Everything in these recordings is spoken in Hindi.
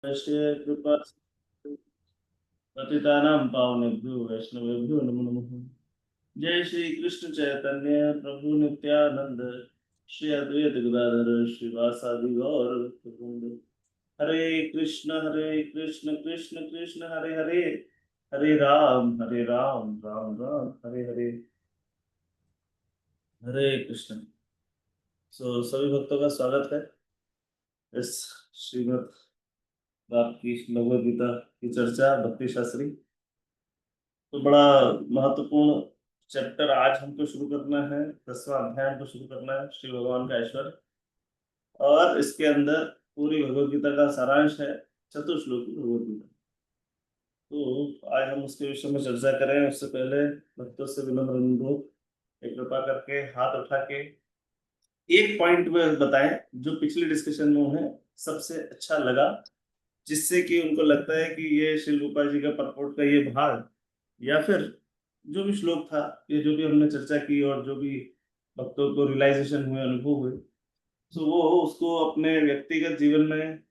वैश्य कृपा पतितानां पावनेभ्यो वैष्णवेभ्यो नमो नमः। जय श्री कृष्ण चैतन्य प्रभु नित्यानंद श्री अद्वैत गदाधर श्रीवासादि गौर भक्तवृंद। हरे कृष्ण कृष्ण कृष्ण हरे हरे, हरे राम राम राम हरे हरे। हरे कृष्ण। सभी भक्तों का स्वागत है इस श्रीमद् आपकी भगवद गीता की चर्चा भक्ति शास्त्री। तो बड़ा महत्वपूर्ण चैप्टर आज हमको शुरू करना है, 10वां अध्याय हमको शुरू करना है, श्री भगवान का ऐश्वर्य। और इसके अंदर पूरी भगवद गीता का सारांश है, चतुश्लोकी भगवद गीता। तो आज हम उसके विषय में चर्चा करें। उससे पहले भक्तों से विनम्र अनुरोध, एक कृपा करके हाथ उठा के एक पॉइंट में बताएं जो पिछले डिस्कशन में उन्हें सबसे अच्छा लगा, जिससे कि उनको लगता है कि ये श्री रूपा जी का परपोर्ट का ये भाग या फिर जो भी श्लोक था, ये जो भी हमने चर्चा की और जो भी भक्तों को रियलाइजेशन हुए, अनुभव हुए, तो वो उसको अपने व्यक्तिगत जीवन में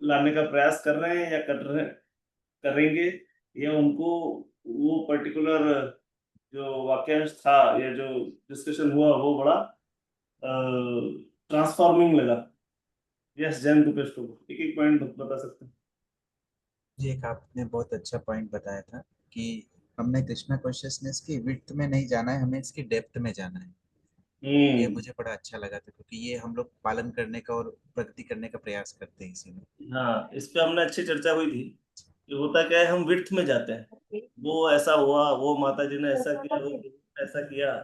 लाने का प्रयास कर रहे हैं या करेंगे, या उनको वो पर्टिकुलर जो वाक्यांश था या जो डिस्कशन हुआ वो बड़ा ट्रांसफॉर्मिंग लगा। यस जैन रुपेश को एक एक पॉइंट बता सकते हैं जी। एक आपने बहुत अच्छा पॉइंट बताया था कि हमने कृष्णा कॉन्शियसनेस की विड्थ में नहीं जाना है, हमें इसकी डेप्थ में जाना है। ये मुझे बड़ा अच्छा लगा था क्योंकि ये हम लोग पालन करने का और प्रगति करने का प्रयास करते हैं इसी में। हाँ, इस पे हमने अच्छी चर्चा हुई थी कि होता क्या है, हम विड्थ में जाते हैं, वो ऐसा हुआ, वो माता जी ने ऐसा किया, वो ऐसा किया,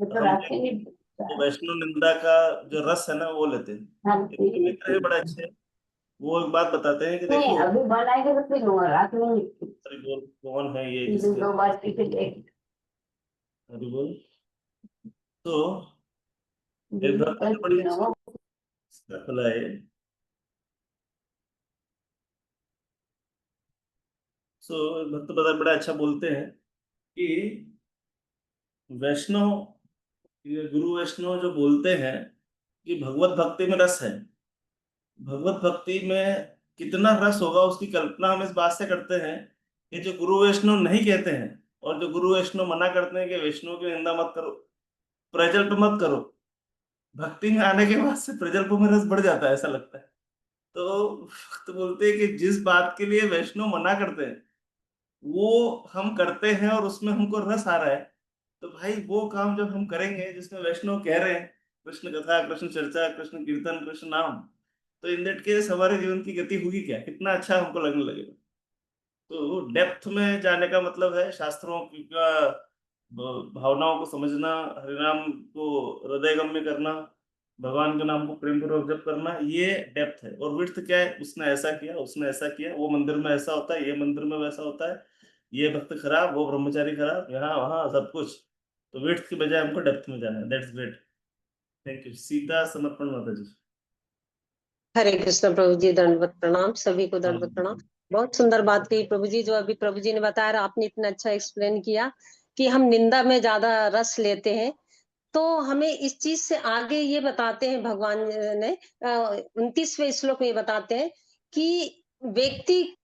तो हम वो वैष्णव निंदा का जो रस है ना वो लेते हैं। एक मित्र है बड़ा अच्छे, वो एक बात बताते हैं कि देखो, अभी बनाएंगे तो फिर लूंगा रात में। अरे बोल कौन है ये दो जिसके, बार टिकट एक अरे बोल। तो एक भक्त ने बड़ी अच्छी खुला है। भक्त बता बड़ा अच्छा बोलते हैं कि वैष्णव, ये गुरु वैष्णव जो बोलते हैं कि भगवत भक्ति में रस है, भगवत भक्ति में कितना रस होगा उसकी कल्पना हम इस बात से करते हैं कि जो गुरु वैष्णव नहीं कहते हैं और जो गुरु वैष्णव मना करते हैं कि वैष्णव की निंदा मत करो, प्रजल्प मत करो, भक्ति में आने के बाद से प्रजल्प में रस बढ़ जाता है, ऐसा लगता है। तो बोलते हैं कि जिस बात के लिए वैष्णव मना करते हैं वो हम करते हैं और उसमें हमको रस आ रहा है, तो भाई वो काम जब हम करेंगे जिसमें वैष्णव कह रहे हैं कृष्ण कथा, कृष्ण चर्चा, कृष्ण कीर्तन, कृष्ण नाम, तो इन दैट केस हमारे जीवन की गति होगी क्या, कितना अच्छा हमको लगने लगेगा। तो डेप्थ में जाने का मतलब है शास्त्रों का भावनाओं को समझना, हरिनाम को हृदयगम्य करना, भगवान के नाम को प्रेम पूर्वक जप करना, ये डेप्थ है। और विड्थ क्या है, उसने ऐसा किया, उसने ऐसा किया, वो मंदिर में ऐसा होता है, ये मंदिर में वैसा होता है, ये भक्त खराब, वो ब्रह्मचारी खराब, यहाँ वहाँ सब कुछ। तो विड्थ की बजाय हमको डेप्थ में जाना है। That's great. Thank you. Sita समर्पण माता जी। हरे कृष्ण प्रभु जी, दंडवत प्रणाम, सभी को हाँ दंडवत प्रणाम। बहुत सुंदर बात कही प्रभु जी, जो अभी प्रभु जी ने बताया, आपने इतना अच्छा एक्सप्लेन किया कि हम निंदा में ज्यादा रस लेते हैं। तो हमें इस चीज से आगे ये बताते हैं भगवान ने, 29वें श्लोक में ये बताते हैं कि व्यक्ति,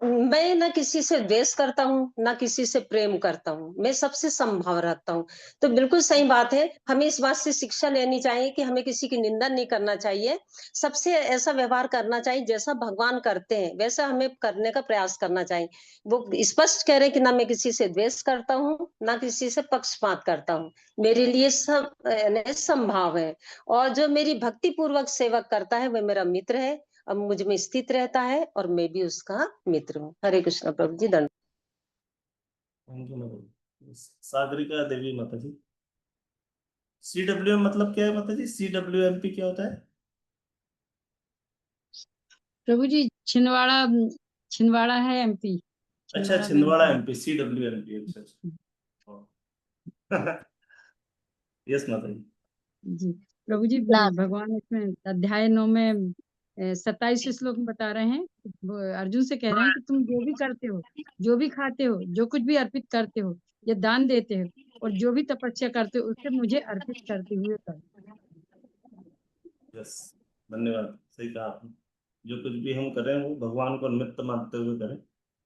मैं ना किसी से द्वेष करता हूँ ना किसी से प्रेम करता हूँ, मैं सबसे समभाव रखता हूँ। तो बिल्कुल सही बात है, हमें इस बात से शिक्षा लेनी चाहिए कि हमें किसी की निंदा नहीं करना चाहिए, सबसे ऐसा व्यवहार करना चाहिए जैसा भगवान करते हैं वैसा हमें करने का प्रयास करना चाहिए। वो स्पष्ट कह रहे हैं कि ना मैं किसी से द्वेष करता हूँ ना किसी से पक्षपात करता हूँ, मेरे लिए सब समभाव है। और जो मेरी भक्ति पूर्वक सेवक करता है वह मेरा मित्र है, अब मुझ में स्थित रहता है और मैं भी उसका मित्र हूँ। हरे कृष्ण प्रभु जी, दंड। थैंक यू माता जी। सागरिका देवी माता जी। CWM मतलब क्या है माता जी? CWMP क्या होता है? प्रभु जी, छिंदवाड़ा, छिंदवाड़ा है एमपी। अच्छा, छिंदवाड़ा में छिंदवाड़ा MP, CWMP। अच्छा अच्छा। यस माता जी। जी। प्रभु जी, भगवान इसमें अध्याय 9 में 27 श्लोक में बता रहे हैं, वो अर्जुन से कह रहे हैं कि तुम जो भी करते हो, जो भी खाते हो, जो कुछ भी अर्पित करते हो या दान देते हो और जो भी तपस्या करते हो उससे मुझे अर्पित करते हुए करो। यस, धन्यवाद, सही कहा आपने। जो कुछ भी हम करें वो भगवान को निमित्त मानते हुए करें।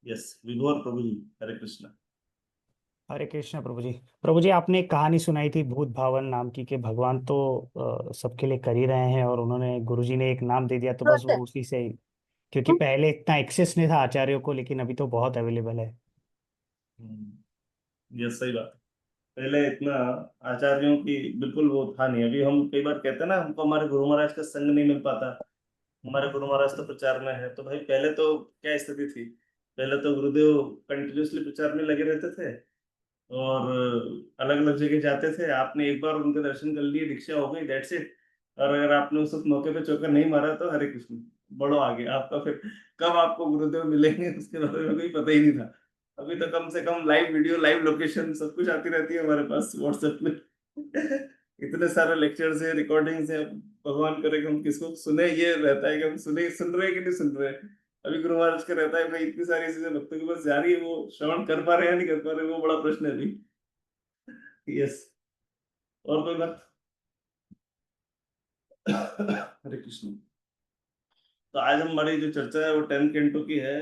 यस विभोर प्रभु जी, हरे कृष्णा। हरे कृष्णा प्रभु जी। प्रभु जी, आपने एक कहानी सुनाई थी भूत भावन नाम की, कि भगवान तो सबके लिए कर ही रहे हैं, और उन्होंने, गुरु जी ने एक नाम दे दिया तो बस वो उसी से, क्योंकि पहले इतना एक्सेस नहीं था आचार्यों को, लेकिन अभी तो बहुत अवेलेबल है। यस सही बात। पहले इतना आचार्यों की बिल्कुल वो था नहीं। अभी हम कई बार कहते हैं ना, हमको हमारे गुरु महाराज का संग नहीं मिल पाता, हमारे गुरु महाराज तो प्रचार में है। तो भाई पहले तो क्या स्थिति थी, पहले तो गुरुदेव कंटिन्यूसली प्रचार में लगे रहते थे, और अलग अलग जगह जाते थे। आपने एक बार उनके दर्शन कर लिए, दीक्षा हो गई, दैट्स इट। और अगर आपने उस वक्त मौके पे चौका नहीं मारा तो हरे कृष्ण, बढ़ो आगे। आपका फिर कब आपको गुरुदेव मिलेंगे उसके बारे में कोई पता ही नहीं था। अभी तो कम से come live video, live location सब कुछ आती रहती है हमारे पास व्हाट्सएप में। इतने सारे लेक्चर्स है, रिकॉर्डिंग्स है। भगवान करे कि हम किसको सुने, ये रहता है कि हम सुने, सुन रहे हैं कि नहीं सुन रहे हैं। अभी गुरु महाराज का रहता है भाई, इतनी सारी चीजें भक्तों के पास जा रही है, वो श्रवण कर पा रहे हैं या नहीं कर पा रहे, वो बड़ा प्रश्न है अभी। यस, और कोई बात? हरे कृष्ण। तो आज हमारी जो चर्चा है वो 10 कैंटो की है।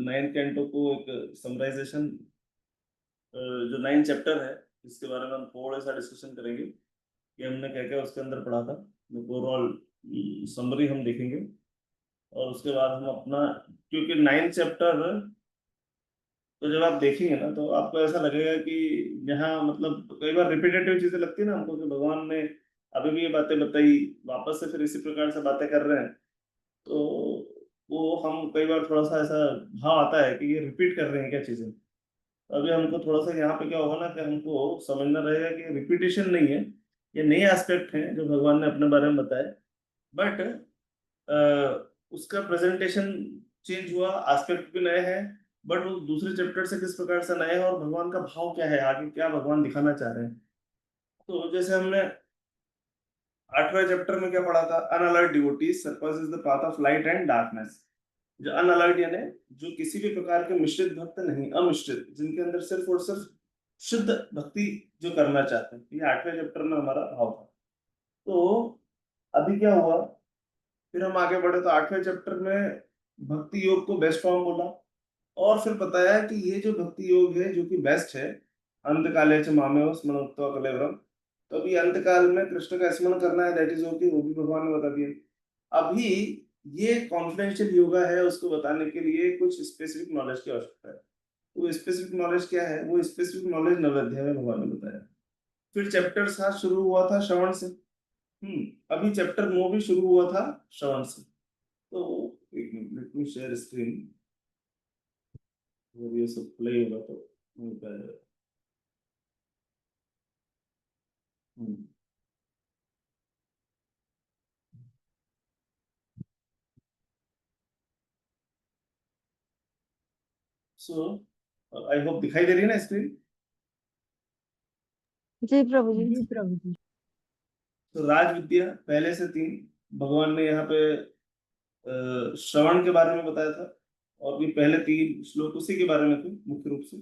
9 कैंटो को एक समराइजेशन, जो 9 चैप्टर है इसके बारे में हम थोड़ा सा डिस्कशन करेंगे कि हमने क्या क्या उसके अंदर पढ़ा था। ओवरऑल समरी हम देखेंगे, और उसके बाद हम अपना, क्योंकि 9 चैप्टर, तो जब आप देखेंगे ना तो आपको ऐसा लगेगा कि यहाँ मतलब कई बार रिपीटेटिव चीजें लगती है ना हमको, कि भगवान ने अभी भी ये बातें बताई, वापस से फिर इसी प्रकार से बातें कर रहे हैं। तो वो हम कई बार थोड़ा सा ऐसा भाव आता है कि ये रिपीट कर रहे हैं क्या चीजें। अभी हमको थोड़ा सा यहाँ पे क्या होगा ना, कि हमको समझना रहेगा कि रिपीटेशन नहीं है, ये नए एस्पेक्ट हैं जो भगवान ने अपने बारे में बताए। बट उसका प्रेजेंटेशन चेंज हुआ, एस्पेक्ट भी नए हैं, बट वो दूसरे चैप्टर से किस प्रकार से नए हैं, और भगवान का भाव क्या है, आगे क्या भगवान दिखाना चाह रहे हैं। तो जैसे हमने 8वें चैप्टर में क्या पढ़ा था, unalert devotees surpasses the path of light and darkness. जो अनअलर्ट यानी जो किसी भी प्रकार के मिश्रित भक्त नहीं, अमिश्रित, जिनके अंदर सिर्फ और सिर्फ शुद्ध भक्ति जो करना चाहते हैं, ये 8वें चैप्टर में हमारा भाव था। तो अभी क्या हुआ, फिर हम आगे बढ़े तो 8वें चैप्टर में भक्ति योग को बेस्ट फॉर्म बोला, और फिर बताया कि ये जो भक्ति योग है जो कि बेस्ट है, अंत काले च मामेव स्मृत्वा कलेवरम। तो अभी अंत काल में कृष्ण का स्मरण करना है, दैट इज ओके, वो भी भगवान ने बता दिया। अभी ये कॉन्फिडेंशियल योगा है, उसको बताने के लिए कुछ स्पेसिफिक नॉलेज की आवश्यकता है। वो स्पेसिफिक नॉलेज क्या है, वो स्पेसिफिक नॉलेज नवोध्याय में भगवान ने बताया। फिर चैप्टर 7 शुरू हुआ था श्रवण से। अभी चैप्टर 9 भी शुरू हुआ था श्रवण से। तो एक minute, let me share screen, और ये सब प्ले होगा तो होता है। सो आई होप दिखाई दे रही है ना स्क्रीन। जी प्रभु जी। जी प्रभु जी। तो राज विद्या पहले से 3 भगवान ने यहाँ पे श्रवण के बारे में बताया था, और ये पहले 3 श्लोक उसी के बारे में थे मुख्य रूप से।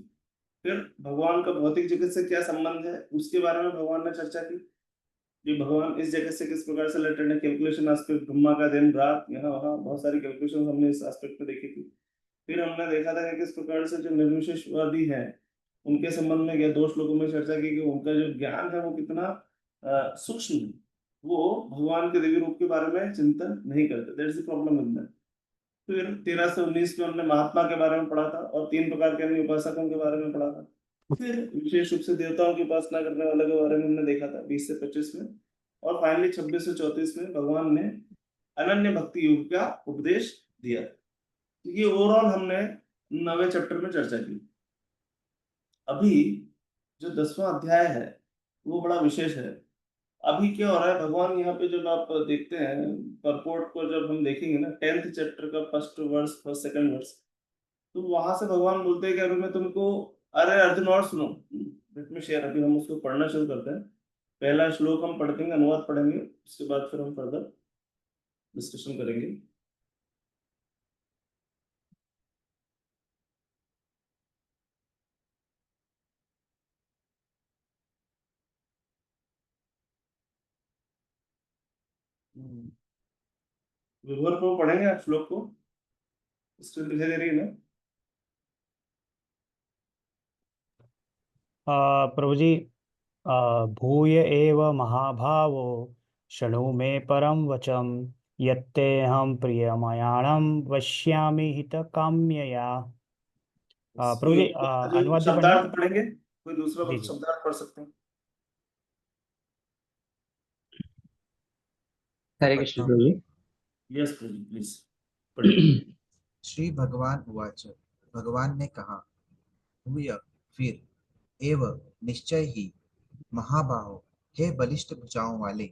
फिर भगवान का भौतिक जगत से क्या संबंध है उसके बारे में भगवान ने चर्चा की, कि भगवान इस जगत से किस प्रकार से रिलेटेड है, कैलकुलेशन एस्पेक्ट, ब्रह्मा का दिन रात, यहाँ वहाँ बहुत सारी कैलकुलेशन हमने इस एस्पेक्ट में देखी थी। फिर हमने देखा था कि किस प्रकार से जो निर्विशेषवादी है उनके संबंध में गया 2 श्लोकों में चर्चा की, कि उनका जो ज्ञान है वो कितना सूक्ष्म है, वो भगवान के दिव्य रूप के बारे में चिंतन नहीं करते, that's the problem with that. फिर 13 से 19 में हमने महात्मा के बारे में पढ़ा था, और 3 प्रकार के अन्य उपासकों के बारे में पढ़ा था। फिर विशेष रूप से देवताओं की उपासना करने वाले के बारे में हमने देखा था 20 से 25 में। और फाइनली 26 से 34 में भगवान ने अनन्य भक्ति योग का उपदेश दिया। तो ये ओवरऑल हमने 9वें चैप्टर में चर्चा की। अभी जो 10वां अध्याय है वो बड़ा विशेष है। अभी क्या हो रहा है, भगवान यहाँ पे जब आप देखते हैं परपोर्ट को, जब हम देखेंगे ना 10th चैप्टर का first verse, first second verse, तो वहां से भगवान बोलते हैं कि अभी मैं तुमको, अरे अर्जुन और सुनो, लेट मी शेयर। अभी हम उसको पढ़ना शुरू करते हैं। पहला श्लोक हम पढ़ देंगे, अनुवाद पढ़ेंगे, उसके बाद फिर हम फर्दर डिस्कशन करेंगे। विभोर को पढ़ेंगे आप श्लोक को, स्क्रीन दिखाई दे रही है ना? प्रभु जी, भूय एव महाभावो शृणु मे परम वचम यत्तेऽहं प्रियमयाणं वश्यामि हितकाम्यया। प्रभु जी, जो अनुवाद्य पढ़ेंगे? शब्दार्थ पढ़ेंगे, कोई दूसरा जी जी। शब्दार्थ पढ़ सकते हैं? हरे कृष्ण प्रभु जी। यस प्लीज पढ़िए। श्री भगवान उवाच, भगवान ने कहा, भूय फिर, एव निश्चय ही, महाबाहो हे बलिष्ठ भुजाओं वाले,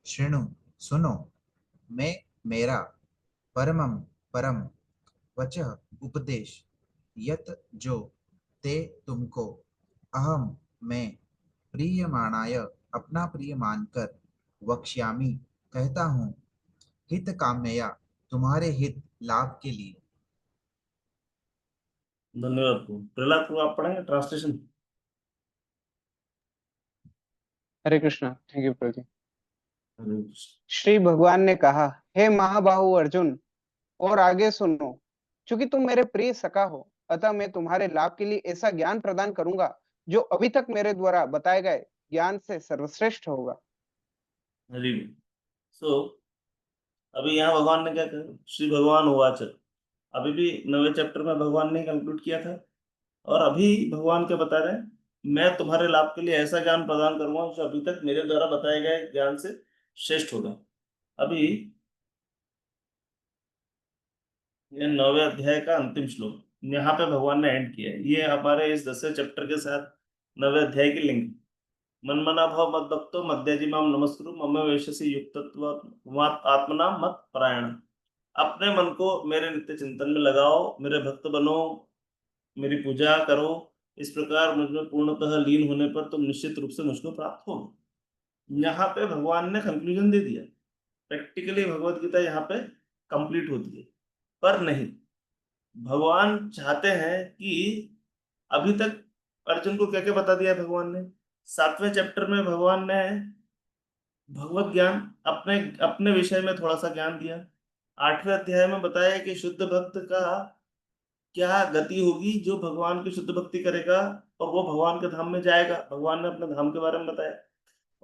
शृणु सुनो, मैं मेरा, परमम परम, वचः उपदेश, यत जो, ते तुमको, अहम मैं, प्रियमाणाय अपना प्रिय मानकर, वक्ष्यामि कहता हूँ, हित काम्यया तुम्हारे हित लाभ के लिए। धन्यवाद प्रभु। प्रहलाद प्रभु आप पढ़ेंगे translation? Hare Krishna. Thank you प्रभु जी। हरे कृष्ण। श्री भगवान ने कहा, हे महाबाहु अर्जुन, और आगे सुनो, क्योंकि तुम मेरे प्रिय सखा हो, अतः मैं तुम्हारे लाभ के लिए ऐसा ज्ञान प्रदान करूंगा जो अभी तक मेरे द्वारा बताए गए ज्ञान से सर्वश्रेष्ठ होगा। हरि सो अभी यहाँ भगवान ने क्या कहा? श्री भगवान उवाच। अभी भी 9वें चैप्टर में भगवान ने कंक्लूड किया था, और अभी भगवान क्या बता रहे हैं? मैं तुम्हारे लाभ के लिए ऐसा ज्ञान प्रदान करूंगा जो अभी तक मेरे द्वारा बताए गए ज्ञान से श्रेष्ठ होगा। अभी ये 9वें अध्याय का अंतिम श्लोक यहाँ पे भगवान ने एंड किया है। ये हमारे इस 10वें चैप्टर के साथ 9वें अध्याय की लिंक। मनमना भव मद्भक्तो मद्याजिमाम नमस्कुरु मम वैश्यसि युक्तत्व आत्मना मत परायण। अपने मन को मेरे नित्य चिंतन में लगाओ, मेरे भक्त बनो, मेरी पूजा करो। इस प्रकार मुझ में पूर्णतः लीन होने पर तुम निश्चित रूप से मुझको प्राप्त हो। यहाँ पे भगवान ने कंक्लूजन दे दिया। प्रैक्टिकली भगवत गीता यहाँ पे कंप्लीट होती है, पर नहीं, भगवान चाहते हैं कि अभी तक अर्जुन को क्या क्या बता दिया भगवान ने। 7वें चैप्टर में भगवान ने भगवत ज्ञान अपने अपने विषय में थोड़ा सा ज्ञान दिया। 8वें अध्याय में बताया कि शुद्ध भक्त का क्या गति होगी जो भगवान की शुद्ध भक्ति करेगा, और वो भगवान के धाम में जाएगा। भगवान ने अपने धाम के बारे में बताया।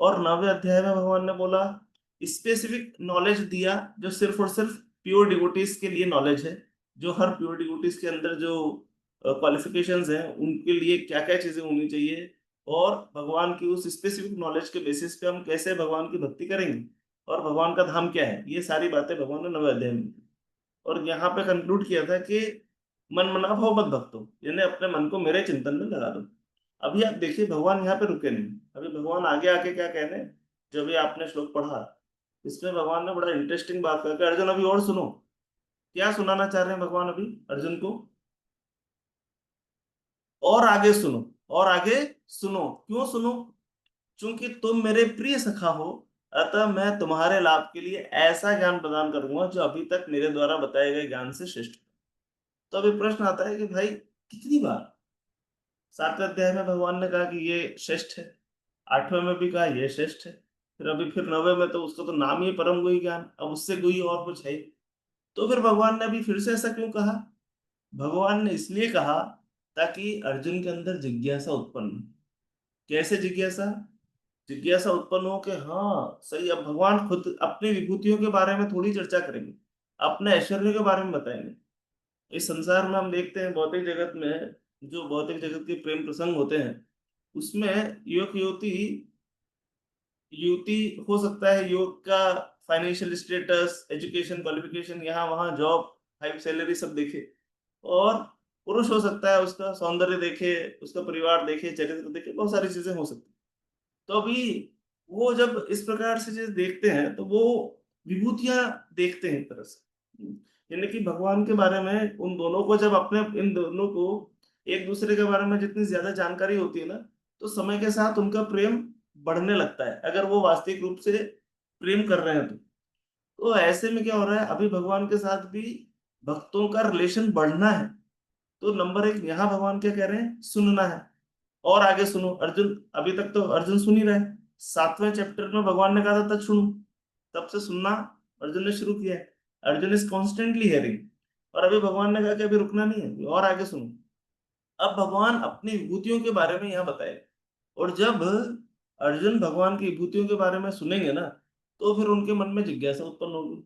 और 9वें अध्याय में भगवान ने बोला, स्पेसिफिक नॉलेज दिया जो सिर्फ और सिर्फ प्योर डिवोटीज के लिए नॉलेज है, जो हर प्योर डिवोटीज के अंदर जो क्वालिफिकेशंस हैं उनके लिए क्या क्या चीजें होनी चाहिए, और भगवान की उस स्पेसिफिक नॉलेज के बेसिस पे हम कैसे भगवान की भक्ति करेंगे, और भगवान का धाम क्या है। ये सारी बातें भगवान ने 9वें अध्याय में की। और यहाँ पे कंक्लूड किया था कि मन मना भाव मत भक्तो, यानी अपने मन को मेरे चिंतन में लगा दो। अभी आप देखिए भगवान यहाँ पे रुके नहीं। अभी भगवान आगे आके क्या कह रहे हैं, जो भी आपने श्लोक पढ़ा इसमें भगवान ने बड़ा इंटरेस्टिंग बात कहा कि अर्जुन अभी और सुनो। क्या सुनाना चाह रहे हैं भगवान अभी अर्जुन को? और आगे सुनो, और आगे सुनो। क्यों सुनो? क्योंकि तुम मेरे प्रिय सखा हो, अतः मैं तुम्हारे लाभ के लिए ऐसा ज्ञान प्रदान करूंगा जो अभी तक मेरे द्वारा बताए गए ज्ञान से श्रेष्ठ। तो अभी प्रश्न आता है कि भाई कितनी बार? 7वें अध्याय में भगवान ने कहा कि ये श्रेष्ठ है, 8वें में भी कहा ये श्रेष्ठ है, फिर अभी फिर 9वें में तो उसका तो नाम ही परम गुही ज्ञान, अब उससे गुही और कुछ है ही। तो फिर भगवान ने अभी फिर से ऐसा क्यों कहा? भगवान ने इसलिए कहा ताकि अर्जुन के अंदर जिज्ञासा उत्पन्न हो। कैसे जिज्ञासा? जिज्ञासा उत्पन्न हो कि हाँ सही, अब भगवान खुद अपनी विभूतियों के बारे में थोड़ी चर्चा करेंगे, अपने ऐश्वर्य के बारे में बताएंगे। इस संसार में हम देखते हैं भौतिक जगत में, जो भौतिक जगत के प्रेम प्रसंग होते हैं उसमें युवक युवती युवती हो सकता है, युवक का फाइनेंशियल स्टेटस, एजुकेशन, क्वालिफिकेशन, यहाँ वहाँ जॉब, हाई सैलरी सब देखे, और पुरुष हो सकता है उसका सौंदर्य देखे, उसका परिवार देखे, चरित्र देखे, बहुत सारी चीजें हो सकती। तो अभी वो जब इस प्रकार से चीज देखते हैं तो वो विभूतियां देखते हैं एक तरह से। यानी कि भगवान के बारे में उन दोनों को, जब अपने इन दोनों को एक दूसरे के बारे में जितनी ज्यादा जानकारी होती है ना, तो समय के साथ उनका प्रेम बढ़ने लगता है, अगर वो वास्तविक रूप से प्रेम कर रहे हैं तो ऐसे में क्या हो रहा है, अभी भगवान के साथ भी भक्तों का रिलेशन बढ़ना है। तो नंबर 1 यहाँ भगवान क्या कह रहे हैं, सुनना है। और आगे सुनो। अर्जुन अभी तक तो अर्जुन सुन ही रहे हैं। 7वें चैप्टर में भगवान ने कहा था तक सुनो, तब से सुनना अर्जुन ने शुरू किया है। Arjun is constantly hearing. और अभी भगवान ने कहा कि अभी रुकना नहीं है, और आगे सुनो। अब भगवान अपनी विभूतियों के बारे में यहाँ बताए, और जब अर्जुन भगवान की विभूतियों के बारे में सुनेंगे ना, तो फिर उनके मन में जिज्ञासा उत्पन्न होगी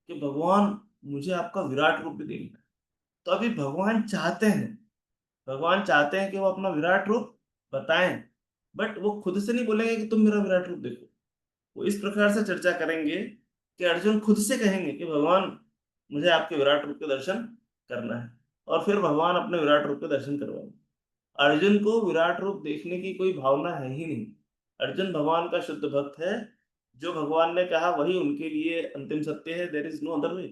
कि भगवान मुझे आपका विराट रूप भी देंगे। तो अभी भगवान चाहते हैं कि वो अपना विराट रूप बताएं, बट वो खुद से नहीं बोलेंगे कि तुम मेरा विराट रूप देखो। वो इस प्रकार से चर्चा करेंगे कि अर्जुन खुद से कहेंगे कि भगवान मुझे आपके विराट रूप के दर्शन करना है, और फिर भगवान अपने विराट रूप के दर्शन करवाएंगे। अर्जुन को विराट रूप देखने की कोई भावना है ही नहीं। अर्जुन भगवान का शुद्ध भक्त है, जो भगवान ने कहा वही उनके लिए अंतिम सत्य है, there is no other way.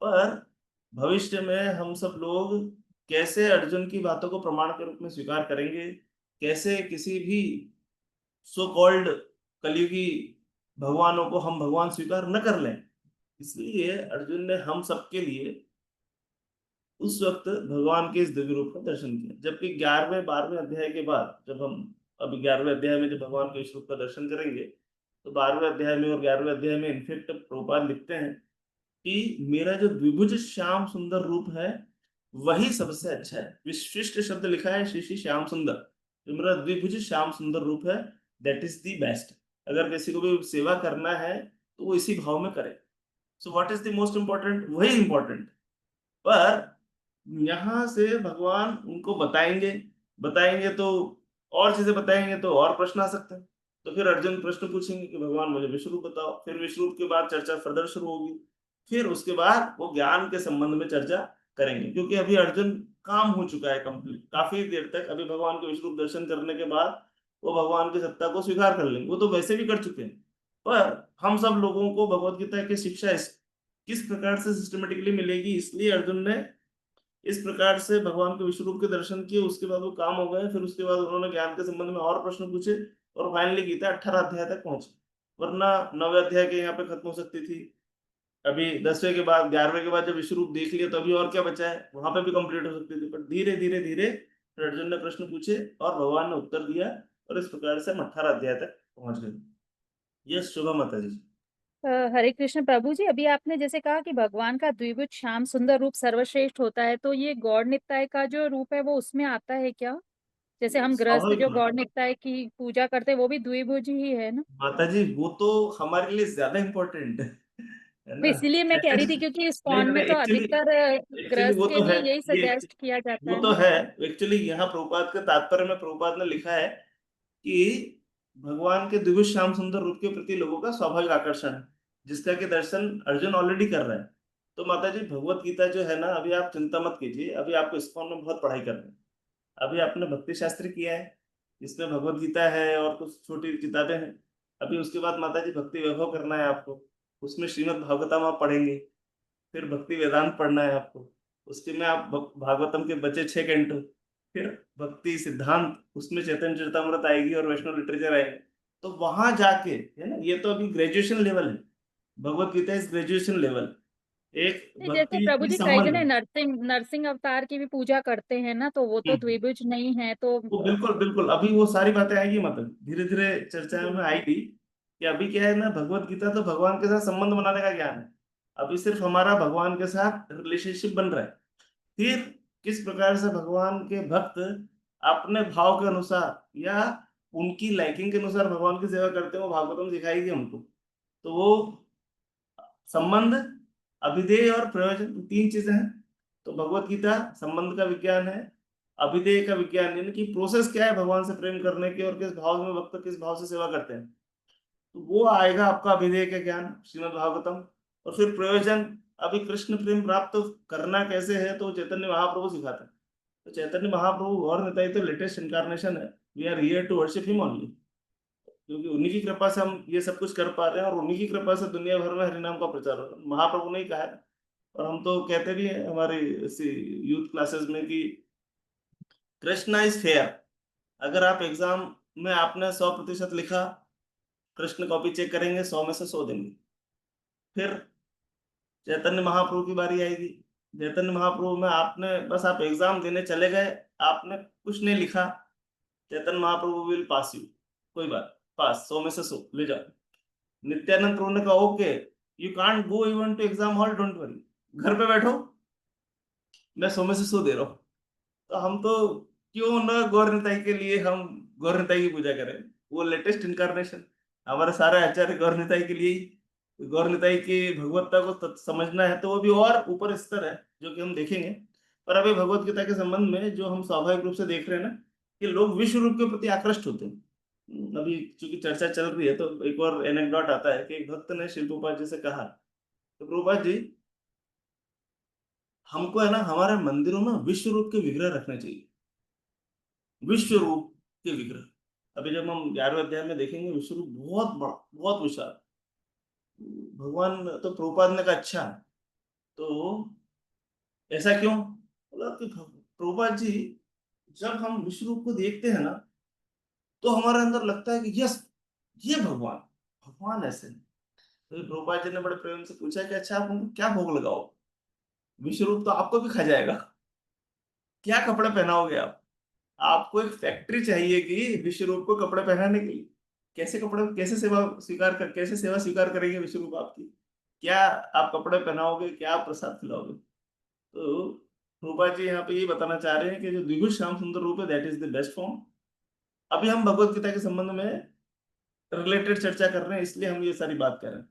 पर भविष्य में हम सब लोग कैसे अर्जुन की बातों को प्रमाण के रूप में स्वीकार करेंगे, कैसे किसी भी सो कॉल्ड कलयुगी भगवानों को हम भगवान स्वीकार न कर लें, इसलिए अर्जुन ने हम सबके लिए उस वक्त भगवान के इस दिव्य रूप का दर्शन किया। जबकि 11वें 12वें अध्याय के बाद, जब हम अभी 11वें अध्याय में जब भगवान के इस रूप का दर्शन करेंगे, तो 12वें अध्याय में और 11वें अध्याय में इनफेक्ट प्रभुपाद लिखते हैं कि मेरा जो द्विभुज श्याम सुंदर रूप है वही सबसे अच्छा है। विशिष्ट शब्द लिखा है श्री श्री श्याम सुंदर, जो मेरा द्विभुज श्याम सुंदर रूप है, दैट इज द बेस्ट। अगर किसी को भी सेवा करना है तो वो इसी भाव में करे। So what is the most important, वही इंपॉर्टेंट। पर यहाँ से भगवान उनको बताएंगे तो और चीजें बताएंगे तो और प्रश्न आ सकते हैं। तो फिर अर्जुन प्रश्न पूछेंगे कि भगवान मुझे विश्व रूप बताओ। फिर विश्व रूप के बाद चर्चा फर्दर शुरू होगी। फिर उसके बाद वो ज्ञान के संबंध में चर्चा करेंगे, क्योंकि अभी अर्जुन काम हो चुका है कंप्लीट। काफी देर तक अभी भगवान के विश्व रूप दर्शन करने के बाद वो भगवान की सत्ता को स्वीकार कर लेंगे, वो तो वैसे भी कर चुके हैं। पर हम सब लोगों को भगवत गीता की शिक्षा किस प्रकार से सिस्टमेटिकली मिलेगी, इसलिए अर्जुन ने इस प्रकार से भगवान के विश्व रूप के दर्शन किए। उसके बाद वो काम हो गए। फिर उसके बाद उन्होंने ज्ञान के संबंध में और प्रश्न पूछे, और फाइनली गीता 18 अध्याय तक पहुंची। वरना 9वें अध्याय के यहाँ पे खत्म हो सकती थी। अभी 10वें के बाद 11वें के बाद जब विश्व रूप देख लिया तो अभी और क्या बचा है, वहां पे भी कंप्लीट हो सकती थी। पर धीरे धीरे धीरे अर्जुन ने प्रश्न पूछे और भगवान ने उत्तर दिया, और इस प्रकार से हम 18 अध्याय तक पहुंच गए। यस, शुभ माता जी। हरे कृष्ण प्रभु जी, अभी आपने जैसे कहा कि भगवान का द्विभुज श्याम सुंदर रूप सर्वश्रेष्ठ होता है, तो ये गौड़ नित्ताय का जो रूप है वो उसमें आता है क्या? जैसे हम गृहस्थ स्वाभाविक जो बात गौड़ नित्ताय की पूजा करते हैं वो भी द्विभुज ही है ना? माता जी, वो तो हमारे लिए ज्यादा इम्पोर्टेंट है तो ना। इसीलिए मैं कह रही थी, क्योंकि नहीं इस्कॉन नहीं में तो एक्चुअली अधिकतर एक्चुअली गृहस्थ वो के तो है, लिए यही ये सजेस्ट किया जाता वो है तो ना। है। एक्चुअली यहाँ प्रभुपाद के तात्पर्य में प्रभुपाद ने लिखा है कि भगवान के दिव्य श्याम सुंदर रूप के प्रति लोगों का स्वाभाविक आकर्षण है, जिसका कि दर्शन अर्जुन ऑलरेडी कर रहा है। तो माता जी, भगवत गीता जो है ना, अभी आप चिंता मत कीजिए। अभी आपको इस्कॉन में बहुत पढ़ाई करनी है। अभी आपने भक्ति शास्त्र किया है, इसमें भगवत गीता है और कुछ छोटी किताबें हैं। अभी उसके बाद माता जी भक्ति वैभव करना है आपको, उसमें श्रीमद् भागवतम आप पढ़ेंगे। फिर भक्ति वेदांत पढ़ना है आपको, उसके में आप भागवतम के बचे 6 कैंटो। फिर भक्ति सिद्धांत, उसमें चैतन्य चरितमृत आएगी और वैष्णव लिटरेचर आएगा। तो वहां जाके, है ना, ये तो अभी ग्रेजुएशन लेवल है। Bhagavad Gita is graduation level, एक नहीं, जैसे भक्ति प्रभु की जी कई जने संबंध। नरसिंह नरसिंह अवतार की भी पूजा करते हैं ना, तो वो तो हम्म। द्विभुज नहीं है तो। वो बिल्कुल बिल्कुल, अभी वो सारी बातें आएगी, मतलब धीरे धीरे चर्चा में आएगी कि अभी क्या है ना, भगवत गीता तो भगवान के साथ संबंध बनाने का ज्ञान है। अभी सिर्फ हमारा भगवान के साथ रिलेशनशिप बन रहा है। फिर किस प्रकार से भगवान के भक्त अपने भाव के अनुसार या उनकी लाइकिंग के अनुसार भगवान की सेवा करते हैं, वो भागवतम सिखाएगी हमको। तो वो संबंध, अभिधेय और प्रयोजन, 3 चीजें हैं। तो भगवत गीता संबंध का विज्ञान है, अभिधेय का विज्ञान, यानी कि प्रोसेस क्या है भगवान से प्रेम करने की, और किस भाव में भक्त किस भाव से सेवा करते हैं। तो वो आएगा आपका अभिधेय का ज्ञान, श्रीमद् भागवतम। और फिर प्रयोजन, अभी कृष्ण प्रेम प्राप्त करना कैसे है, तो चैतन्य महाप्रभु सिखाते हैं। तो चैतन्य महाप्रभु और निताई तो लेटेस्ट इनकारनेशन है। We are here to worship him only, क्योंकि उन्हीं की कृपा से हम ये सब कुछ कर पा रहे हैं, और उन्हीं की कृपा से दुनिया भर में हरिनाम का प्रचार हो रहा है। महाप्रभु ने ही कहा है, और हम तो कहते भी हैं हमारी यूथ क्लासेस में कि कृष्णा इज फेयर। अगर आप एग्जाम में आपने 100% लिखा, कृष्ण कॉपी चेक करेंगे, 100 में से 100 देंगे। फिर चैतन्य महाप्रभु की बारी आएगी। चैतन्य महाप्रभु में आपने बस, आप एग्जाम देने चले गए, आपने कुछ नहीं लिखा, Chaitanya Mahaprabhu will pass you, कोई बात, पास, 100 में से 100 ले जाओ। नित्यानंद प्रभु ने कहा okay, you can't go even to exam hall, don't worry, घर पे बैठो, मैं 100 में से 100 दे रहा हूँ। तो हम तो क्यों ना गौर निताई के लिए हम गौर निताई की पूजा करें। वो लेटेस्ट इनकारनेशन, हमारे सारे आचार्य गौर निताई के लिए ही, गौर निताई की भगवत्ता को समझना है तो वो भी और ऊपर स्तर है जो कि हम देखेंगे। पर अभी भगवत गीता के संबंध में जो हम स्वाभाविक रूप से देख रहे हैं ना, कि लोग विश्व रूप के प्रति आकृष्ट होते हैं। अभी चूंकि चर्चा चल रही है तो एक और एनेक्डोट आता है कि एक भक्त ने शिल प्रभुपाद जी से कहा, तो प्रभुपाद जी, हमको है ना हमारे मंदिरों में विश्व रूप के विग्रह रखने चाहिए, विश्व रूप के विग्रह। अभी जब हम 11वें अध्याय में देखेंगे, विश्व रूप बहुत बड़ा, बहुत विशाल। भगवान तो प्रभुपाद ने कहा अच्छा, तो ऐसा क्यों? बोला कि प्रभुपाद जी, जब हम विश्व रूप को देखते हैं ना, तो हमारे अंदर लगता है कि यस, ये भगवान, भगवान ऐसे हैं। तो प्रभुपाद जी ने बड़े प्रेम से पूछा कि अच्छा आप उनको क्या भोग लगाओ, विश्व रूप तो आपको भी खा जाएगा, क्या कपड़े पहनाओगे आप? आपको एक फैक्ट्री चाहिए कि विश्व रूप को कपड़े पहनाने के लिए। कैसे कपड़े, कैसे सेवा स्वीकार करेंगे विश्व रूप आपकी? क्या आप कपड़े पहनाओगे, क्या आप प्रसाद खिलाओगे? तो रूपा जी यहाँ पे ये बताना चाह रहे हैं कि जो द्विगुण श्याम सुंदर रूप है, that is the best form. अभी हम भगवत गीता के संबंध में रिलेटेड चर्चा कर रहे हैं, इसलिए हम ये सारी बात कर रहे हैं।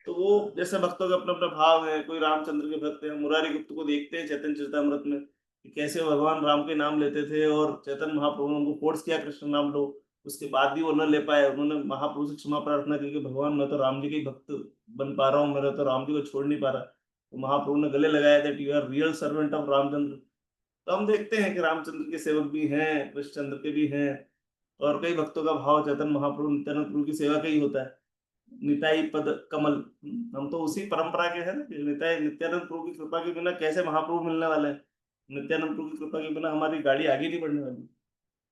तो वो जैसे भक्तों के अपना अपना भाव है, कोई रामचंद्र के भक्त है, मुरारी गुप्त को देखते हैं चैतन्य चरितमृत में कि कैसे वो भगवान राम के नाम लेते थे और चैतन्य महाप्रभु ने उनको फोर्स किया कृष्ण नाम लो। उसके बाद भी वो न ले पाए, उन्होंने महाप्रभु से क्षमा प्रार्थना की कि भगवान मैं तो राम जी के ही भक्त बन पा रहा हूँ, मेरा तो राम जी को छोड़ नहीं पा रहा। तो महाप्रभु ने गले लगाया that you are real servant of Ramachandra. तो हम देखते हैं कि रामचंद्र के सेवक भी हैं, कृष्णचंद्र के भी हैं, और कई भक्तों का भाव चैतन्य महाप्रभु नित्यानंद प्रभु की सेवा का ही होता है। निताई पद कमल, हम तो उसी परंपरा के हैं ना कि निताई नित्यानंद प्रभु की कृपा के बिना कैसे महाप्रभु मिलने वाले हैं। नित्यानंद प्रभु की कृपा के बिना हमारी गाड़ी आगे नहीं बढ़ने वाली।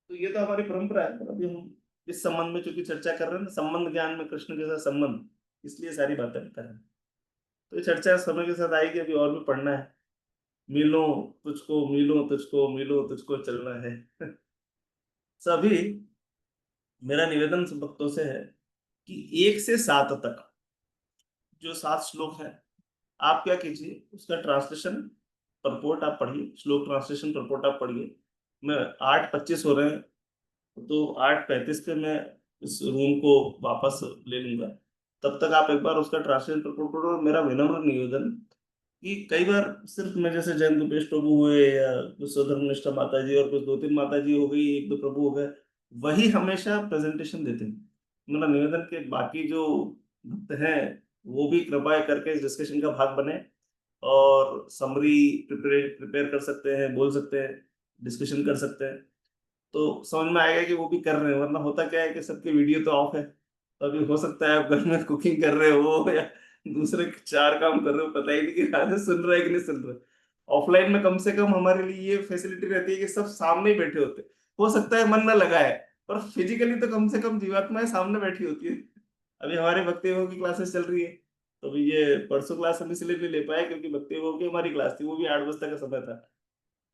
तो ये तो हमारी परंपरा है। पर अभी हम इस संबंध में चूंकि चर्चा कर रहे हैं ना, संबंध ज्ञान में कृष्ण के साथ संबंध, इसलिए सारी बातें कर रहे हैं। तो ये चर्चा समय के साथ आएगी, अभी और भी पढ़ना है। मिलो तुझको, मिलो तुझको, मिलो तुझको चलना है। सभी, मेरा निवेदन सब भक्तों से है कि 1 से 7 तक जो 7 श्लोक है, आप क्या कीजिए, उसका ट्रांसलेशन परपोर्ट आप पढ़िए, श्लोक ट्रांसलेशन परपोर्ट आप पढ़िए। मैं 8:25 हो रहे हैं, तो 8:35 पे मैं इस रूम को वापस ले लूंगा। तब तक आप एक बार उसका ट्रांसलेशन परपोर्ट पढ़ो। और मेरा विनम्र निवेदन कि कई बार सिर्फ मैं, जैसे जैन गोपेश प्रभु हुए या कुछ धर्मनिष्ठा माता जी और कुछ 2-3 माता जी हो गई, 1-2 प्रभु हो गए, वही हमेशा प्रेजेंटेशन देते हैं। मेरा निवेदन के बाकी जो भक्त हैं वो भी कृपया करके इस डिस्कशन का भाग बने और समरी प्रिपेयर प्रिपेयर कर सकते हैं, बोल सकते हैं, डिस्कशन कर सकते हैं। तो समझ में आएगा कि वो भी कर रहे हैं। वरना होता क्या है कि सबके वीडियो तो ऑफ है, तो अभी हो सकता है आप घर में कुकिंग कर रहे हो या दूसरे 4 काम कर रहे हो, पता ही नहीं कि आगे सुन रहे हैं कि नहीं सुन रहे। ऑफलाइन में कम से कम हमारे लिए ये फैसिलिटी रहती है कि सब सामने ही बैठे होते हैं। हो सकता है मन ना लगा है, पर फिजिकली तो कम से कम जीवात्माएं सामने बैठी होती है। अभी हमारे भक्ति योग की क्लासेस चल रही है, तो अभी ये परसों क्लास हम इसलिए नहीं ले पाए क्योंकि भक्ति योग की हमारी क्लास थी, वो भी 8 बजे का समय था।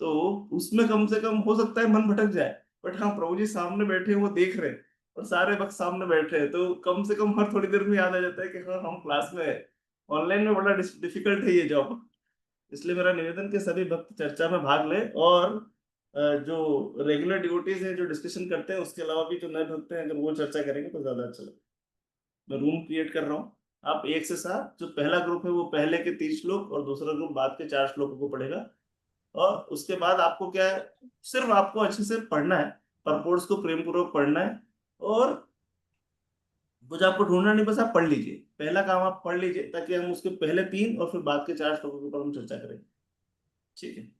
तो उसमें कम से कम हो सकता है मन भटक जाए, बट हाँ प्रभु जी सामने बैठे हैं, वो देख रहे हैं और सारे वक्त सामने बैठे हैं, तो कम से कम हर थोड़ी देर में याद आ जाता है कि हाँ हम क्लास में है। ऑनलाइन में बड़ा डिफिकल्ट है ये जॉब। इसलिए मेरा निवेदन कि सभी भक्त चर्चा में भाग ले, और जो रेगुलर ड्यूटीज है जो डिस्कशन करते हैं, उसके अलावा भी जो नए भक्त हैं अगर वो चर्चा करेंगे तो ज्यादा अच्छा लगेगा। मैं रूम क्रिएट कर रहा हूँ। आप 1 से 7, जो पहला ग्रुप है वो पहले के 30 श्लोक और दूसरा ग्रुप बाद के 4 श्लोकों को पढ़ेगा। और उसके बाद आपको क्या है, सिर्फ आपको अच्छे से पढ़ना है, परपोर्ट्स को प्रेम पूर्वक पढ़ना है, और कुछ आपको ढूंढना नहीं, बस आप पढ़ लीजिए। पहला काम आप पढ़ लीजिए ताकि हम उसके पहले 3 और फिर बाद के 4 श्लोकों के ऊपर हम चर्चा करेंगे। ठीक है।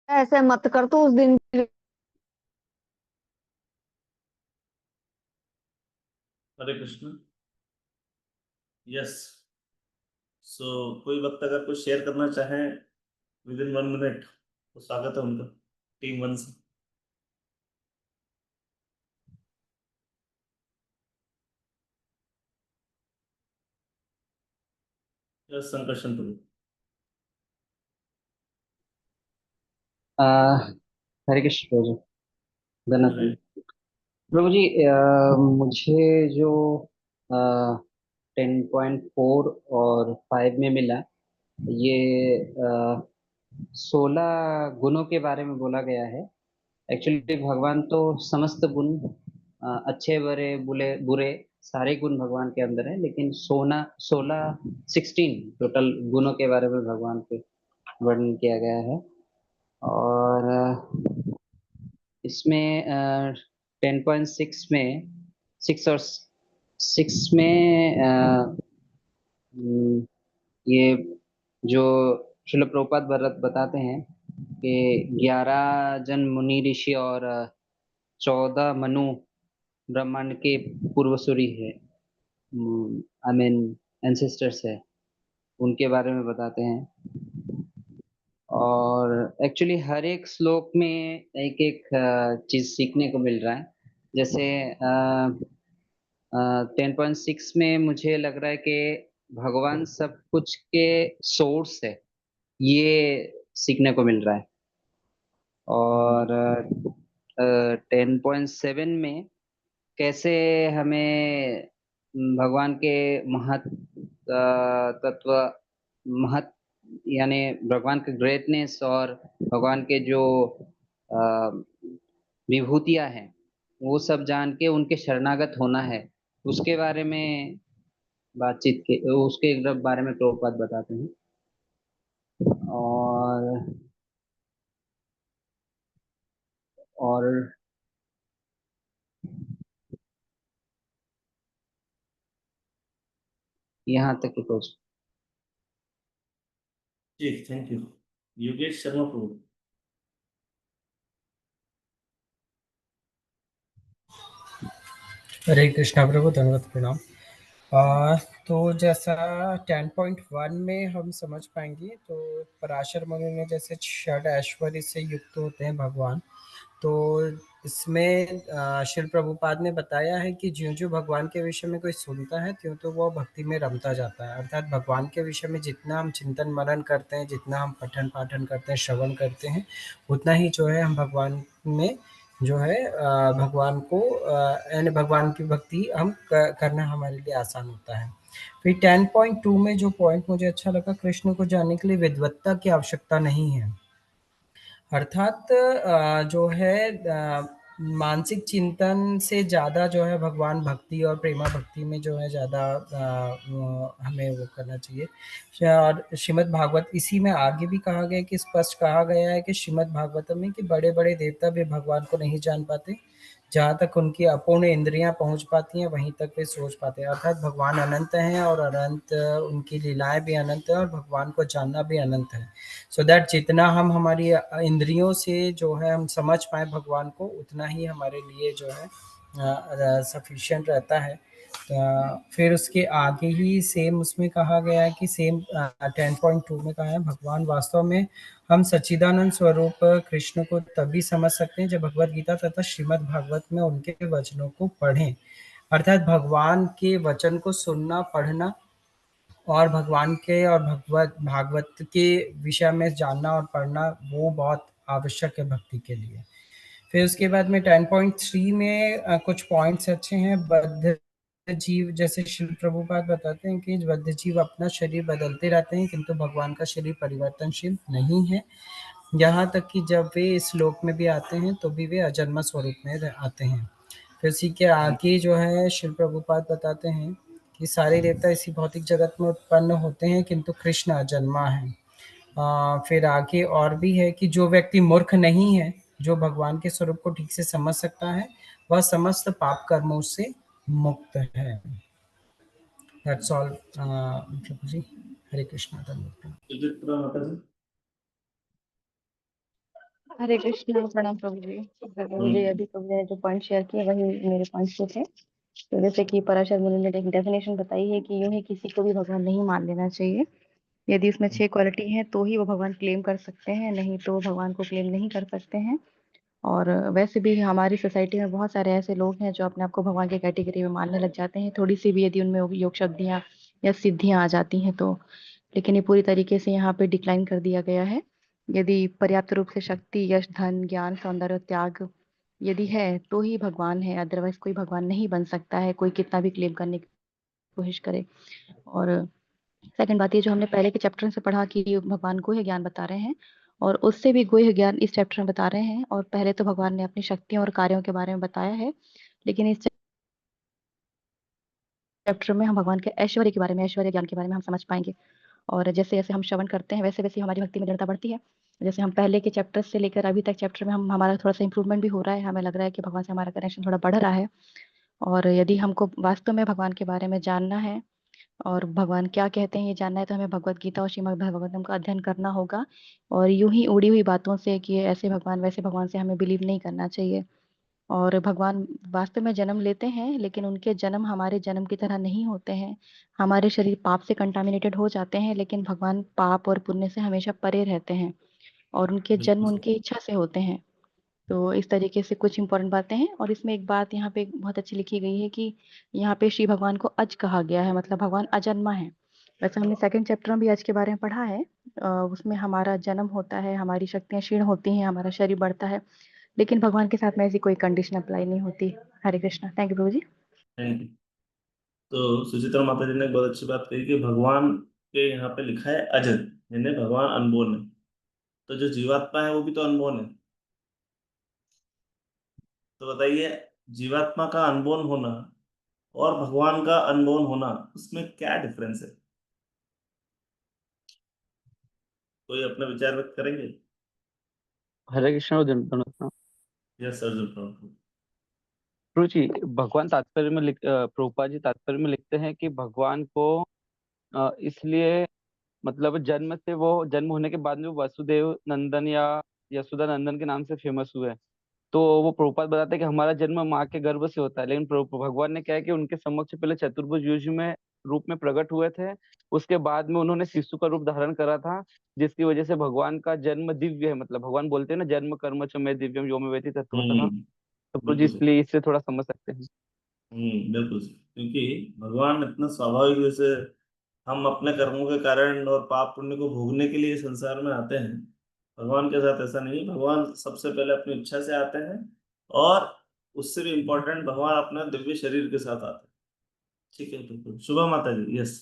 ऐसे मत कर तू उस दिन हरे कृष्ण। यस। सो कोई वक्त अगर कुछ शेयर करना चाहें विद इन 1 मिनट तो स्वागत है उनका, टीम 1 से। यस संकर्षण प्रभु। आ, हरे कृष्ण प्रभु जी, धन्यवाद हरे। प्रभु जी। मुझे जो 10.4 और 5 में मिला, ये 16 गुणों के बारे में बोला गया है। एक्चुअली भगवान तो समस्त गुण, अच्छे बुरे बुरे बुरे सारे गुण भगवान के अंदर है, लेकिन 16 टोटल गुणों के बारे में भगवान के वर्णन किया गया है। और इसमें 10.6 में 6 और 6 में ये जो श्रील प्रभुपाद बताते हैं कि 11 जन मुनि ऋषि और 14 मनु ब्रह्मांड के पूर्वसूरी है, आई मीन एंसेस्टर्स है, उनके बारे में बताते हैं। और एक्चुअली हर एक श्लोक में एक एक चीज सीखने को मिल रहा है। जैसे 10.6 में मुझे लग रहा है कि भगवान सब कुछ के सोर्स है, ये सीखने को मिल रहा है। और 10.7 में कैसे हमें भगवान के तत्व महत यानी भगवान के ग्रेटनेस और भगवान के जो विभूतियां हैं वो सब जान के उनके शरणागत होना है, उसके बारे में बातचीत के उसके बारे में प्रभुपाद बताते हैं। और यहाँ तक की पहुंच। जी थैंक यू। योगेश शर्मा प्रभु। हरे कृष्णा प्रभु, धन्यवाद, प्रणाम। तो जैसा 10.1 में हम समझ पाएंगे तो पराशर मुनि ने जैसे षड ऐश्वर्य से युक्त होते हैं भगवान, तो इसमें श्रील प्रभुपाद ने बताया है कि ज्यों ज्यों भगवान के विषय में कोई सुनता है त्यों तो वो भक्ति में रमता जाता है। अर्थात भगवान के विषय में जितना हम चिंतन मनन करते हैं, जितना हम पठन पाठन करते हैं, श्रवण करते हैं, उतना ही जो है हम भगवान में जो है भगवान को यानी भगवान की भक्ति हम करना हमारे लिए आसान होता है। फिर 10.2 में जो पॉइंट मुझे अच्छा लगा, कृष्ण को जानने के लिए विद्वत्ता की आवश्यकता नहीं है। अर्थात जो है मानसिक चिंतन से ज़्यादा जो है भगवान भक्ति और प्रेमा भक्ति में जो है ज़्यादा हमें वो करना चाहिए। और श्रीमद् भागवत इसी में आगे भी कहा गया कि स्पष्ट कहा गया है कि श्रीमद् भागवतम में कि बड़े बड़े देवता भी भगवान को नहीं जान पाते, जहाँ तक उनकी अपूर्ण इंद्रियां पहुंच पाती हैं वहीं तक वे सोच पाते हैं। अर्थात भगवान अनंत हैं और अनंत उनकी लीलाएं भी अनंत है और भगवान को जानना भी अनंत है। सो दैट जितना हम हमारी इंद्रियों से जो है हम समझ पाए भगवान को, उतना ही हमारे लिए जो है सफिशिएंट रहता है। फिर उसके आगे ही सेम उसमें कहा गया है कि सेम 10.2 में कहा है भगवान वास्तव में हम सच्चिदानंद स्वरूप कृष्ण को तभी समझ सकते हैं जब भगवत गीता तथा श्रीमद् भागवत में उनके वचनों को पढ़ें। अर्थात भगवान के वचन को सुनना, पढ़ना और भगवान के और भगवत भागवत के विषय में जानना और पढ़ना वो बहुत आवश्यक है भक्ति के लिए। फिर उसके बाद में 10.3 में कुछ पॉइंट्स अच्छे हैं। बद्ध जीव, जैसे श्री प्रभुपाद बताते हैं कि बद्ध जीव अपना शरीर बदलते रहते हैं किंतु भगवान का शरीर परिवर्तनशील नहीं है। यहाँ तक कि जब वे इस श्लोक में भी आते हैं तो भी वे अजन्मा स्वरूप में आते हैं। फिर इसी के आगे जो है श्री प्रभुपाद बताते हैं कि सारे देवता इसी भौतिक जगत में उत्पन्न होते हैं किंतु कृष्ण अजन्मा है। फिर आगे और भी है कि जो व्यक्ति मूर्ख नहीं है, जो भगवान के स्वरूप को ठीक से समझ सकता है, वह समस्त पाप कर्मों से मुक्त है। दैट्स ऑल प्रभु जी। हरे कृष्णा। धन्यवाद। सुचित्रा माता जी। हरे कृष्णा, प्रणाम प्रभु जी। प्रभु जी अभी प्रभु जी ने जो पॉइंट शेयर किए वही मेरे पॉइंट्स थे। तो जैसे कि पराशर मुनि ने एक डेफिनेशन बताई है कि यूं ही किसी को भी भगवान नहीं मान लेना चाहिए। यदि उसमें 6 क्वालिटी है तो ही वो भगवान क्लेम कर सकते हैं, नहीं तो भगवान को क्लेम नहीं कर सकते हैं। और वैसे भी हमारी सोसाइटी में बहुत सारे ऐसे लोग हैं जो अपने आप को भगवान की कैटेगरी में मानने लग जाते हैं, थोड़ी सी भी यदि उनमें योग शक्तियाँ या सिद्धियाँ आ जाती हैं तो। लेकिन ये पूरी तरीके से यहाँ पे डिक्लाइन कर दिया गया है। यदि पर्याप्त रूप से शक्ति, यश, धन, ज्ञान, सौंदर्य, त्याग यदि है तो ही भगवान है, अदरवाइज कोई भगवान नहीं बन सकता है, कोई कितना भी क्लेम करने की कोशिश करे। और सेकंड बात ये जो हमने पहले के चैप्टर से पढ़ा कि भगवान गुह्य ज्ञान बता रहे हैं और उससे भी गुह्य ज्ञान इस चैप्टर में बता रहे हैं। और पहले तो भगवान ने अपनी शक्तियों और कार्यों के बारे में बताया है, लेकिन इस चैप्टर में हम भगवान के ऐश्वर्य के बारे में, ऐश्वर्य ज्ञान के बारे में हम समझ पाएंगे। और जैसे जैसे हम श्रवण करते हैं वैसे वैसे हमारी भक्ति में दृढ़ता बढ़ती है। जैसे हम पहले के चैप्टर से लेकर अभी तक चैप्टर में हमारा थोड़ा सा इंप्रूवमेंट भी हो रहा है, हमें लग रहा है कि भगवान से हमारा कनेक्शन थोड़ा बढ़ रहा है। और यदि हमको वास्तव में भगवान के बारे में जानना है और भगवान क्या कहते हैं ये जानना है तो हमें भगवत गीता और श्रीमद् भागवतम का अध्ययन करना होगा। और यूं ही उड़ी हुई बातों से कि ऐसे भगवान वैसे भगवान से हमें बिलीव नहीं करना चाहिए। और भगवान वास्तव में जन्म लेते हैं, लेकिन उनके जन्म हमारे जन्म की तरह नहीं होते हैं। हमारे शरीर पाप से कंटामिनेटेड हो जाते हैं, लेकिन भगवान पाप और पुण्य से हमेशा परे रहते हैं और उनके जन्म उनकी इच्छा से होते हैं। तो इस तरीके से कुछ इंपॉर्टेंट बातें हैं। और इसमें एक बात यहाँ पे बहुत अच्छी लिखी गई है कि यहाँ पे श्री भगवान को अज कहा गया है, मतलब भगवान अजन्मा है। वैसे हमने सेकंड चैप्टर में भी अज के बारे में पढ़ा है। उसमें हमारा जन्म होता है, हमारी शक्तियाँ क्षीण होती हैं, हमारा शरीर बढ़ता है, लेकिन भगवान के साथ में ऐसी कोई कंडीशन अप्लाई नहीं होती। हरे कृष्णा। थैंक यू प्रभु जी। Thank you. तो सुचित्रा माता जी ने बहुत अच्छी बात कही कि भगवान के यहाँ पे लिखा है अजर, यानी भगवान अनबोर्न है। तो जो जीवात्मा है वो भी तो अनबोर्न है। तो बताइए, जीवात्मा का अनबोर्न होना और भगवान का अनबोर्न होना, उसमें क्या डिफरेंस है? कोई अपने विचार व्यक्त करेंगे? हरे कृष्ण और धन्यवाद। यस सर, जो प्रभु जी, भगवान तात्पर्य में प्रभुपाद जी तात्पर्य में लिखते हैं कि भगवान को इसलिए मतलब जन्म से वो जन्म होने के बाद में वो वसुदेव नंदन या यशोदा नंदन के नाम से फेमस हुए। तो वो प्रभुपाद बताते हैं कि हमारा जन्म माँ के गर्भ से होता है, लेकिन भगवान ने क्या है कि उनके समक्ष पहले चतुर्भुज युग में रूप में प्रकट हुए थे। उसके बाद में उन्होंने शिशु का रूप धारण करा था, जिसकी वजह से भगवान का जन्म दिव्य है। मतलब भगवान बोलते हैं ना, जन्म कर्म च में दिव्यम यो में वेति तत्वतः। तो प्रभु जी बिल्कुल सही। इसलिए इससे थोड़ा समझ सकते हैं। बिल्कुल सही, क्योंकि भगवान इतना स्वाभाविक, जैसे हम अपने कर्मों के कारण और पाप पुण्य को भोगने के लिए संसार में आते हैं, भगवान के साथ ऐसा नहीं। भगवान सबसे पहले अपनी इच्छा से आते हैं, और उससे भी इम्पोर्टेंट, भगवान अपने दिव्य शरीर के साथ आते हैं। ठीक है, बिल्कुल। शुभा माता जी, यस।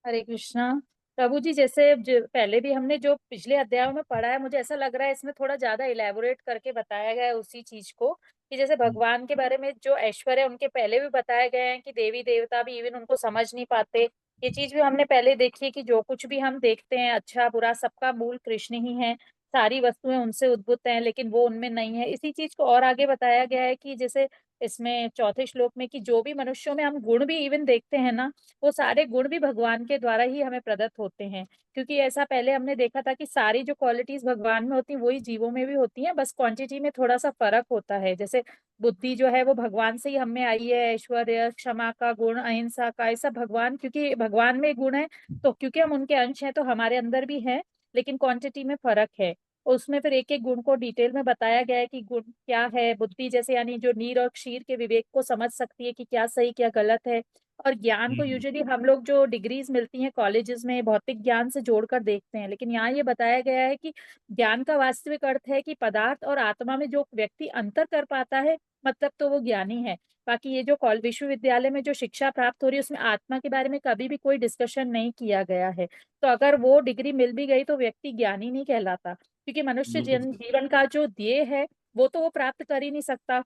हरे कृष्णा। प्रभु जी जैसे पहले भी हमने जो पिछले अध्यायों में पढ़ा है, मुझे ऐसा लग रहा है इसमें थोड़ा ज्यादा इलेबोरेट करके बताया गया है उसी चीज को, कि जैसे भगवान के बारे में जो ऐश्वर्य उनके पहले भी बताए गए हैं कि देवी देवता भी इवन उनको समझ नहीं पाते। ये चीज भी हमने पहले देखी है कि जो कुछ भी हम देखते हैं अच्छा बुरा सबका मूल कृष्ण ही है। सारी वस्तुएं उनसे उद्भूत हैं लेकिन वो उनमें नहीं है। इसी चीज को और आगे बताया गया है कि जैसे इसमें चौथे श्लोक में कि जो भी मनुष्यों में हम गुण भी इवन देखते हैं ना, वो सारे गुण भी भगवान के द्वारा ही हमें प्रदत्त होते हैं। क्योंकि ऐसा पहले हमने देखा था कि सारी जो क्वालिटीज भगवान में होती हैं वही जीवों में भी होती हैं, बस क्वांटिटी में थोड़ा सा फर्क होता है। जैसे बुद्धि जो है वो भगवान से ही हमें आई है, ऐश्वर्य क्षमा का गुण, अहिंसा का, ऐसा भगवान, क्योंकि भगवान में गुण है तो क्योंकि हम उनके अंश हैं तो हमारे अंदर भी है, लेकिन क्वांटिटी में फर्क है। उसमें फिर एक एक गुण को डिटेल में बताया गया है कि गुण क्या है। बुद्धि जैसे यानी जो नीर और क्षीर के विवेक को समझ सकती है कि क्या सही क्या गलत है। और ज्ञान को यूजुअली हम लोग जो डिग्रीज मिलती हैं कॉलेजेस में भौतिक ज्ञान से जोड़कर देखते हैं, लेकिन यहाँ ये बताया गया है कि ज्ञान का वास्तविक अर्थ है कि पदार्थ और आत्मा में जो व्यक्ति अंतर कर पाता है, मतलब तो वो ज्ञानी है। बाकी ये जो विश्वविद्यालय में जो शिक्षा प्राप्त हो रही है उसमें आत्मा के बारे में कभी भी कोई डिस्कशन नहीं किया गया है। तो अगर वो डिग्री मिल भी गई तो व्यक्ति ज्ञानी नहीं कहलाता, क्योंकि मनुष्य बिल्कुल। जीवन का जो ध्येय है वो तो वो प्राप्त कर ही नहीं सकता।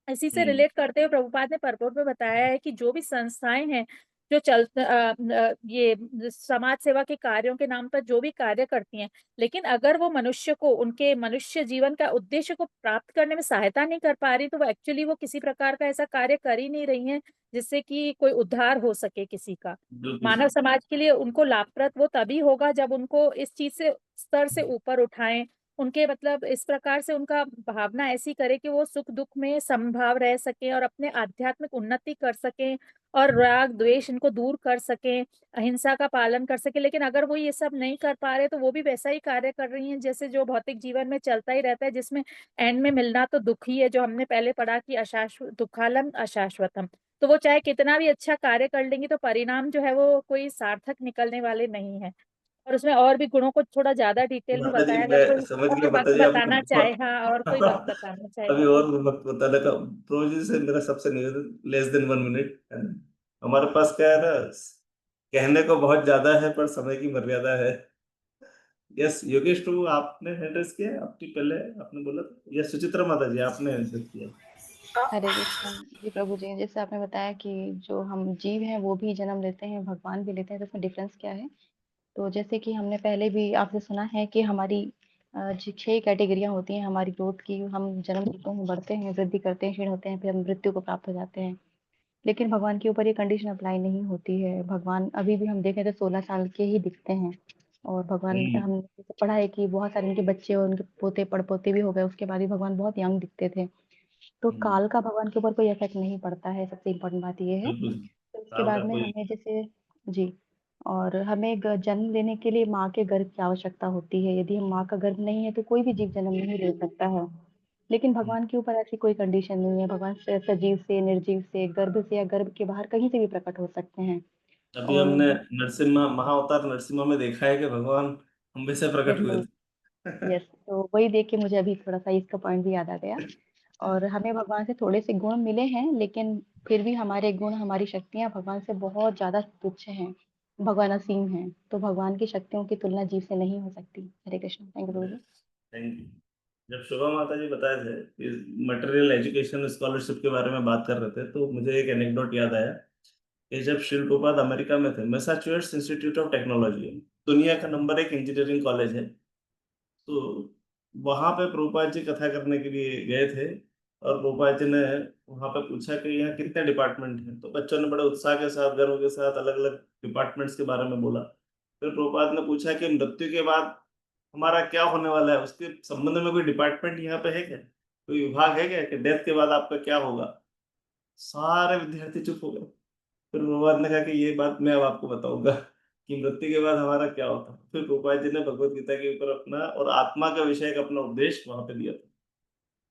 इसी से रिलेट करते हुए प्रभुपाद ने परपोट में बताया है कि जो भी संस्थाएं हैं जो ये समाज सेवा के कार्यों के नाम पर जो भी कार्य करती हैं, लेकिन अगर वो मनुष्य को उनके मनुष्य जीवन का उद्देश्य को प्राप्त करने में सहायता नहीं कर पा रही, तो वो एक्चुअली वो किसी प्रकार का ऐसा कार्य कर ही नहीं रही हैं जिससे कि कोई उद्धार हो सके किसी का। बिल्कुल मानव सही। समाज के लिए उनको लाभप्रद वो तभी होगा जब उनको इस चीज से स्तर से ऊपर उठाएं, उनके मतलब इस प्रकार से उनका भावना ऐसी करे कि वो सुख दुख में समभाव रह सके और अपने आध्यात्मिक उन्नति कर सकें और राग द्वेष इनको दूर कर सकें, अहिंसा का पालन कर सके। लेकिन अगर वो ये सब नहीं कर पा रहे तो वो भी वैसा ही कार्य कर रही हैं जैसे जो भौतिक जीवन में चलता ही रहता है, जिसमें एंड में मिलना तो दुख ही है, जो हमने पहले पढ़ा कि अशाश्वत दुखालम अशाश्वतम। तो वो चाहे कितना भी अच्छा कार्य कर लेंगी तो परिणाम जो है वो कोई सार्थक निकलने वाले नहीं है। और उसमें और भी गुणों को थोड़ा ज्यादा डिटेल में माता जी बताया, अगर मैं कोई समझ और गया माता वक्त जी, बताना चाहे, अब हाँ, और कोई वक्त बताना चाहे अभी तो। और वक्त बताने का प्रभु जी से मेरा सबसे निवेदन, लेस देन 1 मिनट है ना। हमारे पास क्या है ना, कहने को बहुत ज्यादा है पर समय की मर्यादा है। यस योगेश प्रभु आपने एड्रेस किया, आपने पहले आपने बोला था, यस सुचित्रा माता जी आपने एड्रेस किया। हरे कृष्ण जी प्रभु जी, जैसे आपने बताया कि जो हम जीव हैं वो भी जन्म लेते हैं, भगवान भी लेते हैं, तो इसमें डिफरेंस क्या है? तो जैसे कि हमने पहले भी आपसे सुना है कि हमारी 6 कैटेगरियाँ होती हैं हमारी ग्रोथ की। हम जन्म लेते हैं, बढ़ते हैं, वृद्धि करते हैं, क्षीण होते हैं, फिर हम मृत्यु को प्राप्त हो जाते हैं। लेकिन भगवान के ऊपर ये कंडीशन अप्लाई नहीं होती है। भगवान अभी भी हम देखें तो 16 साल के ही दिखते हैं। और भगवान का हमने जैसे पढ़ा है कि बहुत सारे उनके बच्चे और उनके पोते पड़पोते भी हो गए, उसके बाद भी भगवान बहुत यंग दिखते थे। तो काल का भगवान के ऊपर कोई इफेक्ट नहीं पड़ता है, सबसे इम्पोर्टेंट बात ये है। बिल्कुल तो उसके काल का बाद में कोई हमें जैसे जी, और हमें जन्म लेने के लिए माँ के गर्भ की आवश्यकता होती है। यदि हम माँ का गर्भ नहीं है तो कोई भी जीव जन्म नहीं ले सकता है। लेकिन भगवान के ऊपर ऐसी कोई कंडीशन नहीं है। भगवान सजीव से, निर्जीव से, गर्भ से या गर्भ के बाहर कहीं से भी प्रकट हो सकते हैं। अभी और हमने नरसिम्हा महाअवतार नरसिम्हा में देखा है कि भगवान हम में से प्रकट हुए बिल्कुल, थे। यस, तो वही देख के मुझे अभी थोड़ा सा इसका पॉइंट भी याद आ गया। और हमें भगवान से थोड़े से गुण मिले हैं, लेकिन फिर भी हमारे गुण, हमारी शक्तियाँ भगवान से बहुत ज़्यादा तुच्छ हैं। भगवान असीम हैं, तो भगवान की शक्तियों की तुलना जीव से नहीं हो सकती। हरे कृष्ण, थैंक यू प्रभु जी। Thank you. जब शोभा माता जी बताए थे कि मटेरियल एजुकेशन स्कॉलरशिप के बारे में बात कर रहे थे, तो मुझे एक एनेक्डोट याद आया कि जब श्रील प्रभुपाद अमेरिका में थे, मैसाचुसेट्स इंस्टीट्यूट ऑफ टेक्नोलॉजी दुनिया का नंबर 1 इंजीनियरिंग कॉलेज है, तो वहां पे प्रभुपाद जी कथा करने के लिए गए थे। और प्रभुपाद जी ने वहां पे पूछा कि यहाँ कितने डिपार्टमेंट हैं, तो बच्चों ने बड़े उत्साह के साथ, गर्व के साथ अलग अलग डिपार्टमेंट्स के बारे में बोला। फिर प्रभुपाद ने पूछा कि मृत्यु के बाद हमारा क्या होने वाला है, उसके संबंध में कोई डिपार्टमेंट यहाँ पे है क्या, कोई विभाग है क्या कि डेथ के बाद आपका क्या होगा। सारे विद्यार्थी चुप हो गए। फिर प्रभुपाद ने कहा कि ये बात मैं अब आपको बताऊंगा कि मृत्यु के बाद हमारा क्या होता है। फिर प्रभुपाद जी ने भगवत गीता के ऊपर अपना और आत्मा का विषय का अपना उपदेश वहां पे दिया था।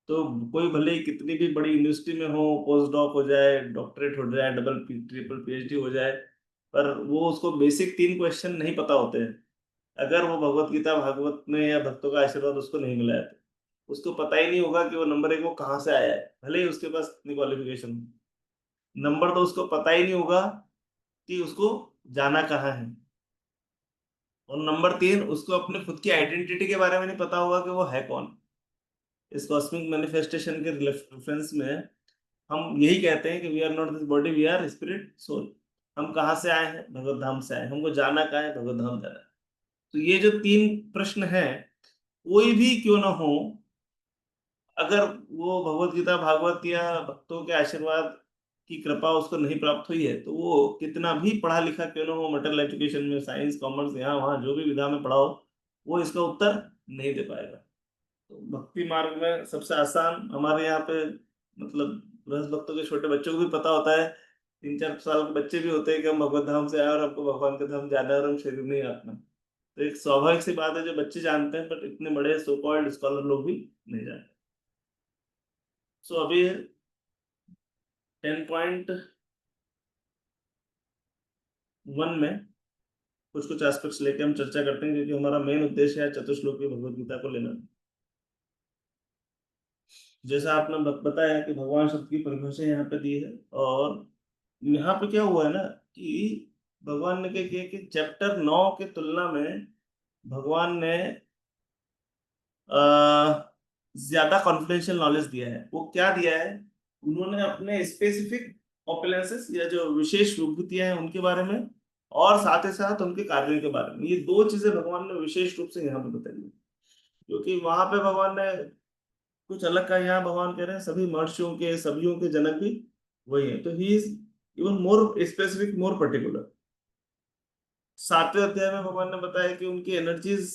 तो कोई भले ही कितनी भी बड़ी यूनिवर्सिटी में हो, पोस्ट डॉक हो जाए, डॉक्टरेट हो जाए, डबल ट्रिपल पीएचडी हो जाए, पर वो उसको बेसिक 3 क्वेश्चन नहीं पता होते हैं। अगर वो भगवत गीता भागवत में या भक्तों का आशीर्वाद उसको नहीं मिला है, तो उसको पता ही नहीं होगा कि वो नंबर 1 वो कहाँ से आया है, भले ही उसके पास इतनी क्वालिफिकेशन। नंबर 2 उसको पता ही नहीं होगा कि उसको जाना कहाँ है। और नंबर 3 उसको अपने खुद की आइडेंटिटी के बारे में नहीं पता होगा कि वो है कौन। इस कॉस्मिक मैनिफेस्टेशन के रेफरेंस में हम यही कहते हैं कि we are not this body, we are spirit soul. हम कहाँ से आए हैं, भगवत धाम से आए हैं। हमको जाना कहाँ है, भगवत धाम जाना है। तो ये जो 3 प्रश्न हैं, कोई भी क्यों ना हो, अगर वो भगवत गीता भागवत या भक्तों के आशीर्वाद की कृपा उसको नहीं प्राप्त हुई है, तो वो कितना भी पढ़ा लिखा क्यों ना हो, मटेरियल एजुकेशन में, साइंस कॉमर्स यहाँ वहाँ जो भी विधा में पढ़ा हो, वो इसका उत्तर नहीं दे पाएगा। तो भक्ति मार्ग में सबसे आसान हमारे यहाँ पे, मतलब गृहस्थ भक्तों के छोटे बच्चों को भी पता होता है, 3-4 साल के बच्चे भी होते हैं कि हम भगवत धाम से आए और हमको भगवान के धाम जाना है और हम शरीर नहीं आत्मा। तो एक स्वाभाविक सी बात है जो बच्चे जानते हैं, बट इतने बड़े सो कॉल्ड स्कॉलर लोग भी नहीं जानते। सो अभी 10.1 में कुछ कुछ एस्पेक्ट्स लेके हम चर्चा करते हैं, क्योंकि हमारा मेन उद्देश्य है चतुश्लोकी भगवत गीता को लेना। जैसा आपने बताया कि भगवान शब्द की परिभाषा यहाँ पे दी है, और यहाँ पे क्या हुआ है ना कि भगवान ने क्या किया कि चैप्टर 9 के तुलना में भगवान ने ज्यादा कॉन्फिडेंशियल नॉलेज दिया है। वो क्या दिया है, उन्होंने अपने स्पेसिफिक ऑपुलेंसेस या जो विशेष विभूतियां हैं उनके बारे में, और साथ ही साथ उनके कार्यों के बारे में, ये 2 चीजें भगवान ने विशेष रूप से यहाँ पे बताई है। क्योंकि वहां पे भगवान ने कुछ अलग का, यहाँ भगवान कह रहे हैं सभी महर्षियों के, सभियों के जनक भी वही है। तो he is even more specific, more particular. 7वें अध्याय में भगवान ने बताया कि उनकी एनर्जीज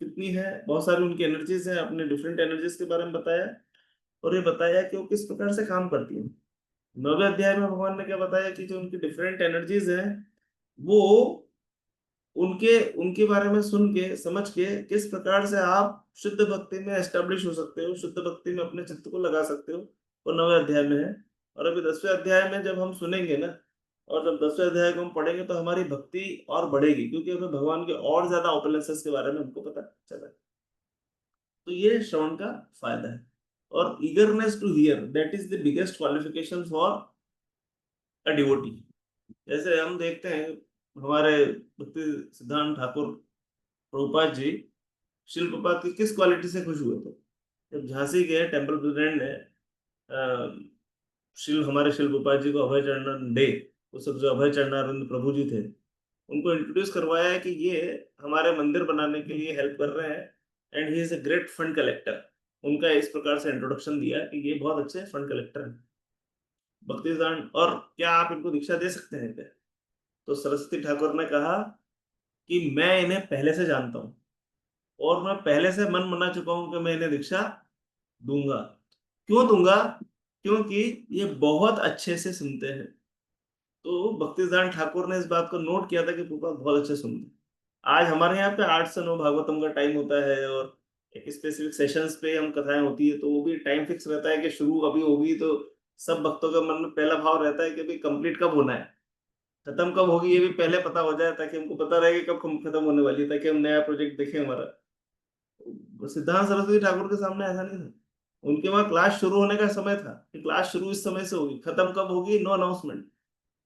कितनी है, बहुत सारी उनकी एनर्जीज है, अपने डिफरेंट एनर्जीज के बारे में बताया, और ये बताया कि वो किस प्रकार से काम करती है। 9वें अध्याय में भगवान ने क्या बताया कि जो उनकी डिफरेंट एनर्जीज हैं वो उनके उनके बारे में सुन के समझ के किस प्रकार से आप शुद्ध भक्ति में एस्टेब्लिश हो सकते हो, शुद्ध भक्ति में अपने चित्त को लगा सकते हो, वो 9वें अध्याय में है। और अभी 10वें अध्याय में जब हम सुनेंगे ना, और जब 10वें अध्याय को हम पढ़ेंगे तो हमारी भक्ति और बढ़ेगी, क्योंकि हमें भगवान के और ज्यादा ओपुलेंसेस के बारे में हमको पता चला। तो ये श्रवण का फायदा है। और eagerness to hear, that is the biggest qualification for a devotee. जैसे हम देखते हैं हमारे भक्ति सिद्धांत ठाकुर प्रभुपाद जी शिल प्रपात की किस क्वालिटी से खुश हुए थे। जब झांसी के टेम्पल प्रेसिडेंट ने हमारे शिल प्रपात जी को अभय चरण दे, वो सब जो अभय चरणानंद प्रभु जी थे उनको इंट्रोड्यूस करवाया है कि ये हमारे मंदिर बनाने के लिए हेल्प कर रहे हैं, and he is a great fund collector. उनका इस प्रकार से इंट्रोडक्शन दिया कि ये बहुत अच्छे फंड कलेक्टर हैं भक्ति सिद्धांत, और क्या आप इनको दीक्षा दे सकते हैं क्या। तो सरस्वती ठाकुर ने कहा कि मैं इन्हें पहले से जानता हूं और मैं पहले से मन बना चुका हूं कि मैं इन्हें दीक्षा दूंगा। क्यों दूंगा? क्योंकि ये बहुत अच्छे से सुनते हैं। तो भक्तिदान ठाकुर ने इस बात को नोट किया था कि प्रभुपाद बहुत अच्छे सुनते हैं। आज हमारे यहाँ पे 8 से 9 भागवतम का टाइम होता है, और एक स्पेसिफिक सेशंस पे हम कथाएं होती है, तो वो भी टाइम फिक्स रहता है कि शुरू अभी होगी, तो सब भक्तों का मन में पहला भाव रहता है कि भाई कंप्लीट कब होना है, खत्म कब होगी, ये भी पहले पता हो जाए ताकि हमको पता रहे कि कब खत्म होने वाली है, ताकि हम नया प्रोजेक्ट देखें हमारा। सिद्धांत सरस्वती ठाकुर के सामने ऐसा नहीं था। उनके वहां क्लास शुरू होने का समय था कि क्लास शुरू इस समय से होगी, खत्म कब होगी नो अनाउंसमेंट।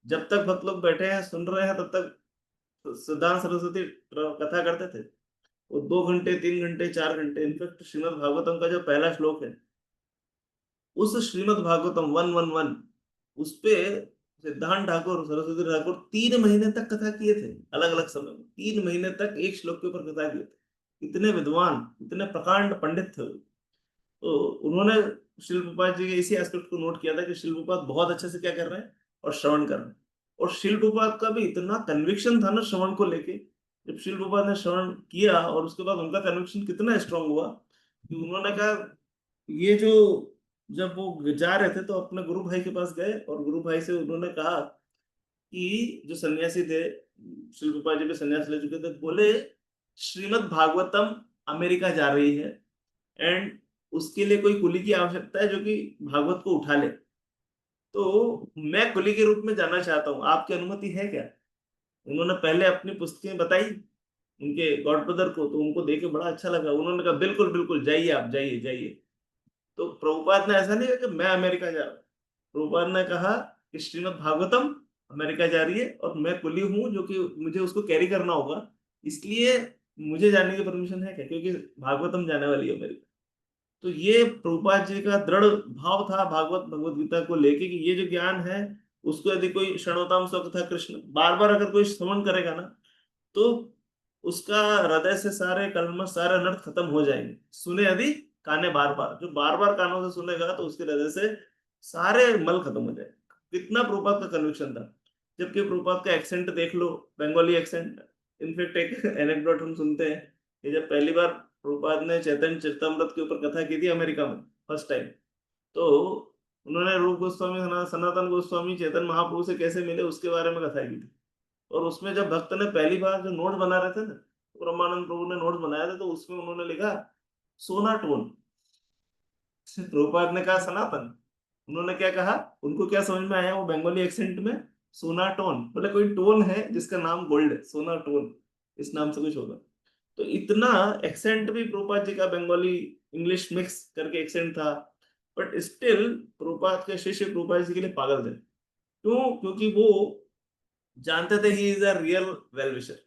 जब तक भक्त लोग बैठे हैं सुन रहे हैं तब तक सिद्धांत सरस्वती कथा करते थे। वो 2 घंटे 3 घंटे 4 घंटे, इनफैक्ट श्रीमद् भागवतम का जो पहला श्लोक है, उस श्रीमद् भागवतम 111 उस पे सिद्धांत ठाकुर सरस्वती ठाकुर 3 महीने तक कथा किए थे, अलग अलग समय में 3 महीने तक एक श्लोक के ऊपर कथा किए थे। इतने विद्वान, इतने प्रकांड पंडित थे। तो उन्होंने शिल प्रपात जी के इसी एस्पेक्ट को नोट किया था कि शिल प्रपात बहुत अच्छे से क्या कर रहे हैं और श्रवण कर रहे हैं। और शिल प्रपात का भी इतना कन्विक्शन था ना श्रवण को लेके, जब शिल प्रपात ने श्रवण किया और उसके बाद उनका कन्विक्शन कितना स्ट्रांग हुआ कि उन्होंने कहा, ये जो जब वो जा रहे थे तो अपने गुरु भाई के पास गए और गुरु भाई से उन्होंने कहा कि जो सन्यासी थे, शिल प्रपात जी भी सन्यास ले चुके थे, बोले श्रीमद् भागवतम अमेरिका जा रही है एंड उसके लिए कोई कुली की आवश्यकता है जो कि भागवत को उठा ले, तो मैं कुली के रूप में जाना चाहता हूँ, आपकी अनुमति है क्या। उन्होंने पहले अपनी पुस्तकें बताई उनके गॉड ब्रदर को, तो उनको देख के बड़ा अच्छा लगा। उन्होंने कहा बिल्कुल बिल्कुल जाइए, आप जाइए जाइए। तो प्रभुपाद ने ऐसा नहीं कहा कि मैं अमेरिका जा रहा हूँ, प्रभुपाद ने कहा कि श्रीमद् भागवतम अमेरिका जा रही है और मैं कुली हूँ जो कि मुझे उसको कैरी करना होगा, इसलिए मुझे जाने की परमिशन है क्या, क्योंकि भागवतम जाने वाली है अमेरिका। तो ये प्रभुपाद जी का दृढ़ भाव था भगवत गीता को लेके कि ये जो ज्ञान है उसको यदि कोई क्षणोताम स्वकथा कृष्ण बार बार अगर कोई श्रवण करेगा ना, तो उसका हृदय से सारे कलमश सारे अनर्थ खत्म हो जाएंगे। सुने यदि काने बार बार, जो बार बार कानों से सुनेगा तो उसके हृदय से सारे मल खत्म हो जाएगा। कितना प्रभुपाद का कन्विक्शन था। जबकि प्रभुपाद का एक्सेंट देख लो, बंगाली एक्सेंट। इनफेक्ट एक एनेक्डोट हम सुनते हैं कि जब पहली बार प्रभुपाद ने चैतन्य चरितमृत के ऊपर कथा की थी अमेरिका में फर्स्ट टाइम, तो उन्होंने रूप गोस्वामी सनातन गोस्वामी चैतन्य महाप्रभु से कैसे मिले उसके बारे में कथा की थी। और उसमें जब भक्त ने पहली बार जो नोट बना रहे थे ना, ब्रह्मानंद प्रभु ने नोट बनाया था, तो उसमें उन्होंने लिखा सोना टोन। प्रभुपाद ने कहा सनातन, उन्होंने क्या कहा, उनको क्या समझ में आया वो बंगाली एक्सेंट में, सोना टोन, बोले कोई टोन है जिसका नाम गोल्ड है, सोना टोन इस नाम से कुछ होगा। तो इतना एक्सेंट भी प्रभुपाद जी का बंगाली इंग्लिश मिक्स करके एक्सेंट था, बट स्टिल प्रभुपाद के शिष्य प्रभुपाद जी के लिए पागल थे। क्यों? क्योंकि वो जानते थे he is a real well wisher.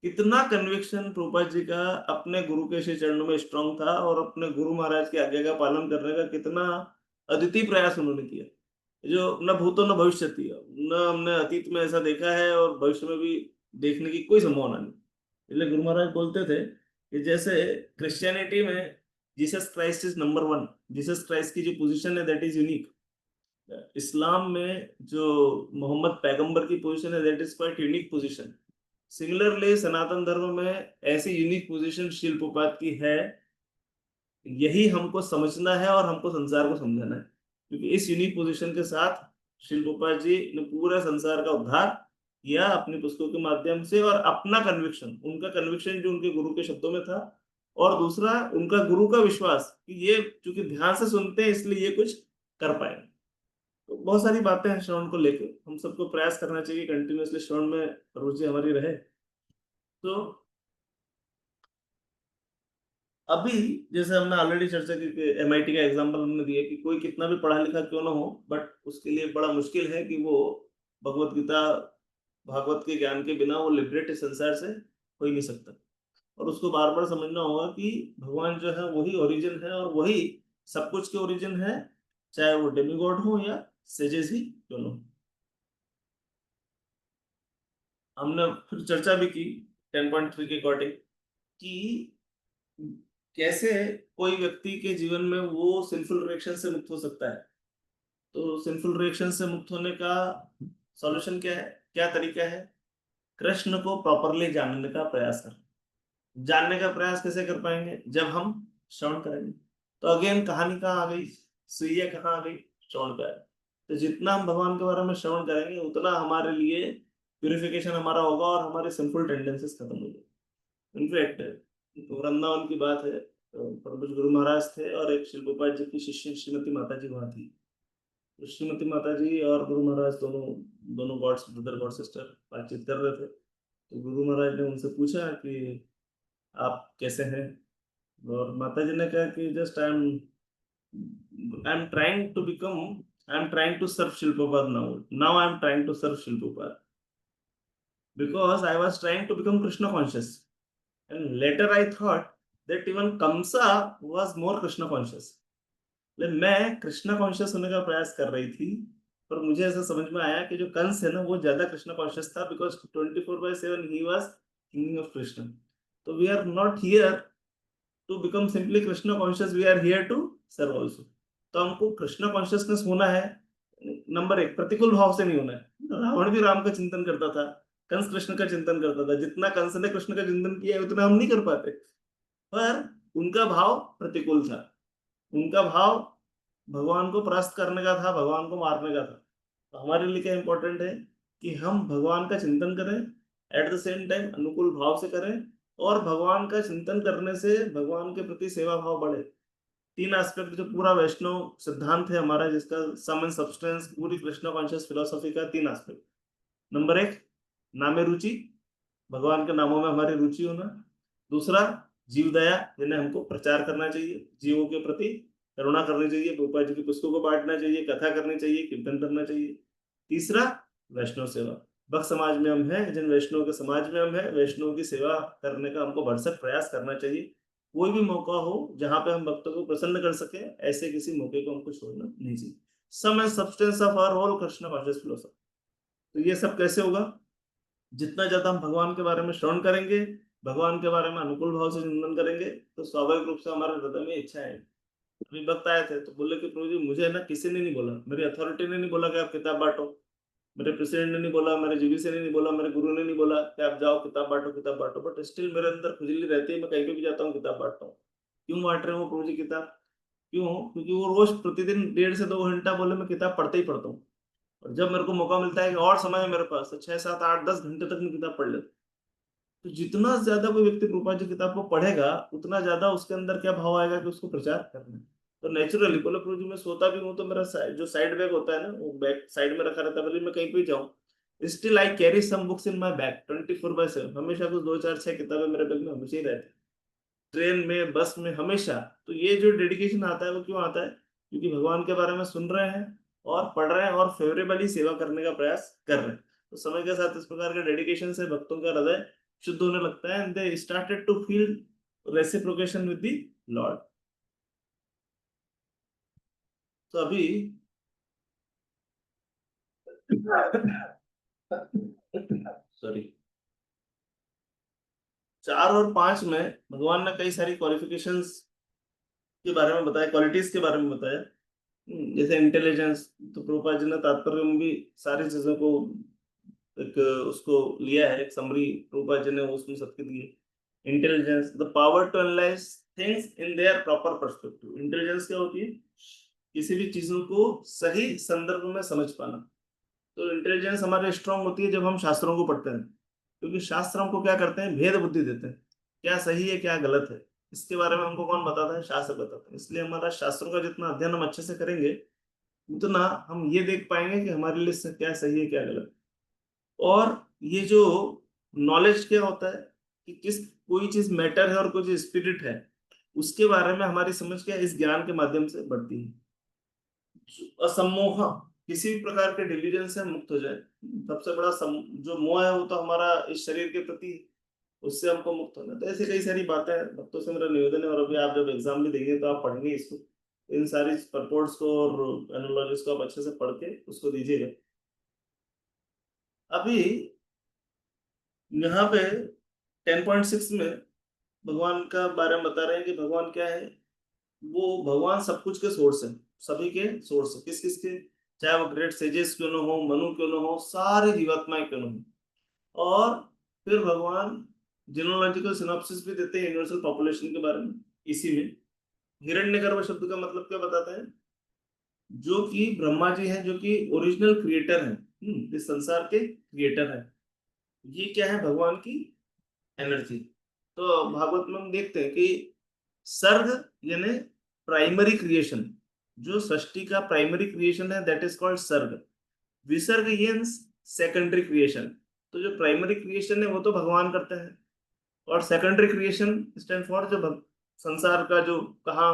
इतना कन्विक्शन प्रभुपाद जी का अपने गुरु के श्री चरणों में स्ट्रांग था, और अपने गुरु महाराज की आज्ञा का पालन करने का कितना अद्वितीय प्रयास उन्होंने किया, जो न भूतो न भविष्य थी, न हमने अतीत में ऐसा देखा है और भविष्य में भी देखने की कोई संभावना नहीं। इसलिए गुरु महाराज बोलते थे कि जैसे क्रिश्चियनिटी में Jesus Christ is number 1, Jesus Christ की जो पोजीशन है दैट इज यूनिक। इस्लाम में जो मोहम्मद पैगंबर की पोजीशन है that is quite unique position. Similarly Sanatan Dharma में ऐसी यूनिक पोजीशन श्रील प्रभुपाद की है, यही हमको समझना है और हमको संसार को समझाना है, क्योंकि इस यूनिक पोजीशन के साथ श्रील प्रभुपाद जी ने पूरा संसार का उद्धार किया अपनी पुस्तकों के माध्यम से, और अपना कन्विक्शन, उनका कन्विक्शन जो उनके गुरु के शब्दों में था, और दूसरा उनका गुरु का विश्वास कि ये चूंकि ध्यान से सुनते हैं इसलिए ये कुछ कर पाएंगे। तो बहुत सारी बातें हैं श्रवण को लेकर, हम सबको प्रयास करना चाहिए कंटिन्यूअसली श्रवण में रुचि हमारी रहे। तो अभी जैसे हमने ऑलरेडी चर्चा की कि MIT का एग्जांपल हमने दिया कि कोई कितना भी पढ़ा लिखा क्यों ना हो, बट उसके लिए बड़ा मुश्किल है कि वो भगवत गीता, भागवत के ज्ञान के बिना वो लिबरेट इस संसार से हो ही नहीं सकता। और उसको बार बार समझना होगा कि भगवान जो है वही ओरिजिन है और वही सब कुछ के ओरिजिन है, चाहे वो डेमिगॉड हो या सेजेस ही क्यों ना हो। हमने फिर चर्चा भी की 10.3 के अकॉर्डिंग कि कैसे कोई व्यक्ति के जीवन में वो सिंफुल रिएक्शन से मुक्त हो सकता है। तो सिंफुल रिएक्शन से मुक्त होने का सॉल्यूशन क्या है, क्या तरीका है? कृष्ण को प्रॉपरली जानने का प्रयास कर। जानने का प्रयास कैसे कर पाएंगे? जब हम श्रवण करेंगे। तो अगेन कहानी कहाँ आ गई, सुइया कहाँ आ गई? श्रवण पे। तो जितना हम भगवान के बारे में श्रवण करेंगे उतना हमारे लिए प्यूरिफिकेशन हमारा होगा और हमारे सिंफुल टेंडेंसीज खत्म हो जाएंगे। इनफैक्ट वृंदावन की बात है, प्रभु गुरु महाराज थे और एक श्रील प्रभुपाद जी की शिष्य श्रीमती माता जी वहां थी। तो श्रीमती माता जी और गुरु महाराज दोनों गॉड्स, ब्रदर गॉड सिस्टर बातचीत कर रहे थे। तो गुरु महाराज ने उनसे पूछा कि आप कैसे हैं? और माता जी ने कहा कि just I am trying to serve Srila Prabhupada now I am trying to serve Srila Prabhupada because I was trying to become Krishna conscious, and later I thought that even Kamsa was more Krishna conscious. मैं कृष्णा कॉन्शियस होने का प्रयास कर रही थी, पर मुझे ऐसा समझ में आया कि जो कंस है ना वो ज्यादा कृष्णा कॉन्शियस था, because 24/7 he was thinking of Krishna. तो we are not here to become simply Krishna conscious, we are here to serve also. तो हमको कृष्णा कॉन्शियसनेस होना है। नंबर 1, प्रतिकूल भाव से नहीं होना है। रावण भी राम का चिंतन करता था, कंस कृष्ण का चिंतन करता था। जितना कंस ने कृष्ण का चिंतन किया है उतना हम नहीं कर पाते, पर उनका भाव प्रतिकूल था। उनका भाव भगवान को परास्त करने का था, भगवान को मारने का था। तो हमारे लिए क्या इंपॉर्टेंट है कि हम भगवान का चिंतन करें, एट द सेम टाइम अनुकूल भाव से करें, और भगवान का चिंतन करने से भगवान के प्रति सेवा भाव बढ़े। 3 एस्पेक्ट जो पूरा वैष्णव सिद्धांत है हमारा, जिसका सम एंड सब्सटेंस पूरी कृष्ण कॉन्शियस फिलोसॉफी का 3 एस्पेक्ट। नंबर 1, नामे रुचि, भगवान के नामों में हमारी रुचि होना। दूसरा, जीव दया, जिन्हें हमको प्रचार करना चाहिए, जीवों के प्रति करुणा करनी चाहिए, प्रभुपाद जी की पुस्तकों को बांटना चाहिए, कथा करनी चाहिए, कीर्तन करना चाहिए। तीसरा, वैष्णव सेवा। भक्त समाज में हम हैं, जिन वैष्णव के समाज में हम हैं, वैष्णव की सेवा करने का हमको भरसक प्रयास करना चाहिए। कोई भी मौका हो जहां पे हम भक्तों को प्रसन्न कर सके, ऐसे किसी मौके को हमको छोड़ना नहीं चाहिए। Sum and substance of our whole Krishna conscious philosophy. तो ये सब कैसे होगा? जितना ज्यादा हम भगवान के बारे में श्रवण करेंगे, भगवान के बारे में अनुकूल भाव से चिंतन करेंगे, तो स्वाभाविक रूप से हमारे हृदय में इच्छा है। अभी भक्त आए थे तो बोले कि प्रभु जी मुझे ना किसी ने नहीं बोला, मेरी अथॉरिटी ने नहीं बोला कि आप किताब बांटो, मेरे प्रेसिडेंट ने नहीं बोला, मेरे जीवीसी ने नहीं बोला, मेरे गुरु ने नहीं बोला कि आप जाओ किताब बांटो, बट स्टिल मेरे अंदर खुजली रहती है, मैं कहीं पे भी जाता हूँ किताब बांटता हूँ। क्यों बांट रहे हो प्रभु जी किताब? क्यों? क्योंकि वो रोज प्रतिदिन 1.5 से 2 घंटा बोले मैं किताब पढ़ते ही पढ़ता हूँ, और जब मेरे को मौका मिलता है कि और समय है मेरे पास, तो 6, 7, 8, 10 घंटे तक मैं किताब पढ़ लेता हूँ। तो जितना ज्यादा कोई व्यक्ति प्रभुपाद जी किताब को पढ़ेगा, उतना ज्यादा उसके अंदर क्या भाव आएगा कि उसको प्रचार करना है। तो नेचुरली बोले प्रभु जी मैं सोता भी हूँ तो मेरा जो साइड बैग होता है ना, वो बैग साइड में रखा रहता है, भले मैं कहीं पे जाऊँ, still I carry some books in my bag 24/7। हमेशा कुछ 2, 4, 6 किताबें मेरे बैग में हमेशा ही रहती, ट्रेन में, बस में, हमेशा। तो ये जो डेडिकेशन आता है वो क्यों आता है? क्योंकि भगवान के बारे में सुन रहे हैं और पढ़ रहे हैं और फेवरेबली सेवा करने का प्रयास कर रहे हैं। तो समय के साथ इस प्रकार के डेडिकेशन से भक्तों का हृदय शुद्ध होने लगता है, and they started to feel reciprocation with the Lord. तो अभी सॉरी 4 और 5 में भगवान ने कई सारी क्वालिफिकेशंस के बारे में बताया, क्वालिटीज के बारे में बताया, जैसे इंटेलिजेंस। तो प्रभुपाद जी ने तात्पर्य में भी सारी चीजों को एक उसको लिया है, एक समरी रूपा जी ने उसमें सबके दिए। Intelligence, the power to analyse things in their proper perspective. Intelligence क्या होती है? किसी भी चीजों को सही संदर्भ में समझ पाना। तो इंटेलिजेंस हमारे स्ट्रांग होती है जब हम शास्त्रों को पढ़ते हैं, क्योंकि शास्त्र हमको क्या करते हैं? भेद बुद्धि देते हैं, क्या सही है क्या गलत है, इसके बारे में हमको कौन बताता है? शास्त्र बताते हैं। इसलिए हमारा शास्त्रों का जितना अध्ययन हम अच्छे से करेंगे, उतना हम ये देख पाएंगे कि हमारे लिए क्या सही है क्या गलत। और ये जो नॉलेज क्या होता है कि किस कोई चीज मैटर है और कोई चीज स्पिरिट है, उसके बारे में हमारी समझ क्या इस ज्ञान के माध्यम से बढ़ती है। असम्मोह, किसी भी प्रकार के डिलीजन से हम मुक्त हो जाए। सबसे बड़ा जो मोह है वो तो हमारा इस शरीर के प्रति, उससे हमको मुक्त होना। तो ऐसी कई सारी बातें हैं। भक्तों से मेरा निवेदन है, और अभी आप जब एग्जाम भी देंगे तो आप पढ़ेंगे इसको, इन सारी परपोर्ट्स को और एनालॉजीज को आप अच्छे से पढ़ के उसको दीजिएगा। अभी यहाँ पे 10.6 में भगवान का बारे में बता रहे हैं कि भगवान क्या है। वो भगवान सब कुछ के सोर्स है, सभी के सोर्स है। किस किस के? चाहे वो ग्रेट सेजेस क्यों ना हो, मनु क्यों ना हो, सारी जीवात्माएं क्यों ना हो। और फिर भगवान जीनोलॉजिकल सिनॉप्सिस भी देते हैं यूनिवर्सल पॉपुलेशन के बारे में। इसी में हिरण्यगर्भ शब्द का मतलब क्या बताते हैं? जो कि ब्रह्मा जी हैं, जो कि ओरिजिनल क्रिएटर हैं, इस संसार के क्रिएटर हैं। ये क्या है? भगवान की एनर्जी। तो भागवत में हम देखते हैं कि सर्ग यानी प्राइमरी क्रिएशन, जो सृष्टि का प्राइमरी क्रिएशन है, दैट इज कॉल्ड सर्ग। विसर्ग ये सेकेंडरी क्रिएशन। तो जो प्राइमरी क्रिएशन है वो तो भगवान करते हैं, और सेकेंडरी क्रिएशन स्टैंड फॉर जो संसार का जो कहा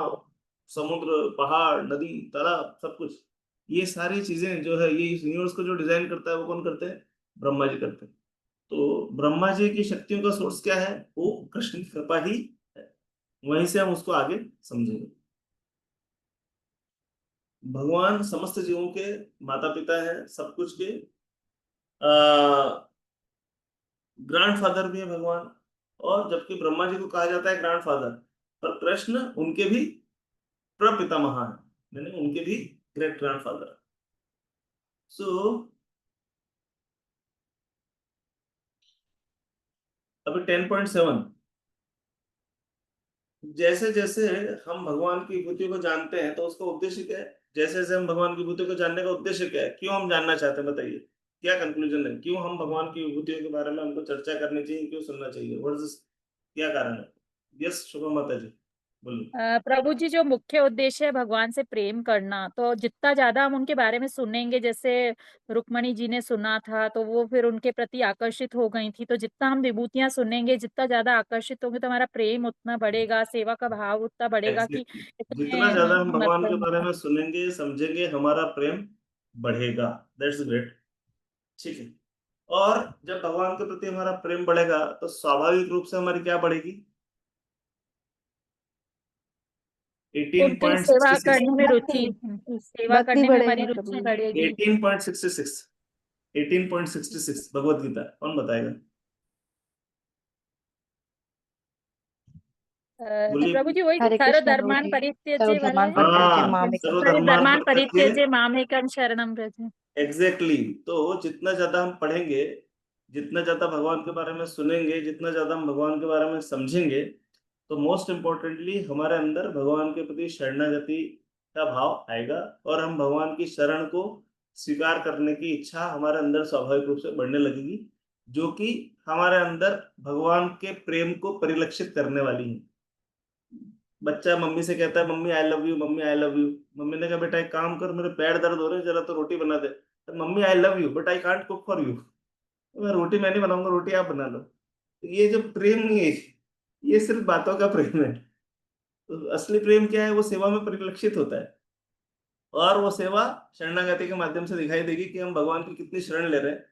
समुद्र, पहाड़, नदी, तालाब, सब कुछ, ये सारी चीजें जो है, ये इस यूनिवर्स को जो डिजाइन करता है वो कौन करते हैं? ब्रह्मा जी करते हैं। तो ब्रह्मा जी की शक्तियों का सोर्स क्या है? वो कृष्ण की कृपा ही है। वहीं से हम उसको आगे समझेंगे। भगवान समस्त जीवों के माता पिता हैं, सब कुछ के ग्रैंडफादर भी है भगवान। और जबकि ब्रह्मा जी को कहा जाता है ग्रैंडफादर, पर कृष्ण उनके भी प्रपितामह है, यानी उनके भी ग्रेट ग्रैंडफादर। सो अभी 10.7, जैसे जैसे हम भगवान की विभूतियों को जानते हैं तो उसका उद्देश्य क्या है? जैसे जैसे हम भगवान की विभूतियों को जानने का उद्देश्य क्या है? क्यों हम जानना चाहते हैं? बताइए, क्या कंक्लूजन है? क्यों हम भगवान की विभूतियों के बारे में हमको चर्चा करनी चाहिए, क्यों सुनना चाहिए? क्या कारण है? यस शुभ माता जी बोलिए। प्रभु जी, जो मुख्य उद्देश्य है भगवान से प्रेम करना, तो जितना ज्यादा हम उनके बारे में सुनेंगे, जैसे रुक्मणी जी ने सुना था तो वो फिर उनके प्रति आकर्षित हो गई थी, तो जितना हम विभूतियां सुनेंगे, जितना ज्यादा आकर्षित होंगे, तो हमारा प्रेम उतना बढ़ेगा, सेवा का भाव उतना बढ़ेगा कि एग्जैक्टली, जितना इतने ज्यादा हम भगवान के बारे मतलब। में सुनेंगे समझेंगे, हमारा प्रेम बढ़ेगा। That's great. ठीक है। और जब भगवान के प्रति हमारा प्रेम बढ़ेगा तो स्वाभाविक रूप से हमारी क्या बढ़ेगी? उनकी सेवा 18.66, करने में रुचि, उनकी सेवा भक्ति करने में बढ़ेगी हमारी प्रभु रुचि जी। बढ़ेगी। 18.66, 18.66 भगवत गीता कौन बताएगा? बोलिए। प्रभु जी, वही हरे सर्व कृष्ण प्रभु धर्मान जी। परित्यज्य वाला सर्वधर्मान है। परित्यज्य हाँ, मामेकम सर्व शरणं सर्वधर्मान धर्मान परित्यज्य। परित्यज्य मामेकं शरणं व्रज। एग्जैक्टली तो जितना ज्यादा हम पढ़ेंगे, जितना ज्यादा भगवान के बारे में सुनेंगे, जितना ज्यादा हम भगवान के बारे में समझेंगे, तो मोस्ट इम्पोर्टेंटली हमारे अंदर भगवान के प्रति शरणागति का भाव आएगा, और हम भगवान की शरण को स्वीकार करने की इच्छा हमारे अंदर स्वाभाविक रूप से बढ़ने लगेगी, जो कि हमारे अंदर भगवान के प्रेम को परिलक्षित करने वाली है। बच्चा मम्मी से कहता है mummy I love you, mummy I love you. Mummy ने कहा बेटा एक काम कर, मेरे पैर दर्द हो रहे हैं, जरा तो रोटी बना दे। तो mummy I love you but I can't cook for you. मैं रोटी मैं नहीं बनाऊंगा, रोटी आप बना लो। तो ये जो प्रेम नहीं है, ये सिर्फ बातों का प्रेम है। तो असली प्रेम क्या है? वो सेवा में परिलक्षित होता है, और वो सेवा शरणागति के माध्यम से दिखाई देगी कि हम भगवान की कितनी शरण ले रहे हैं।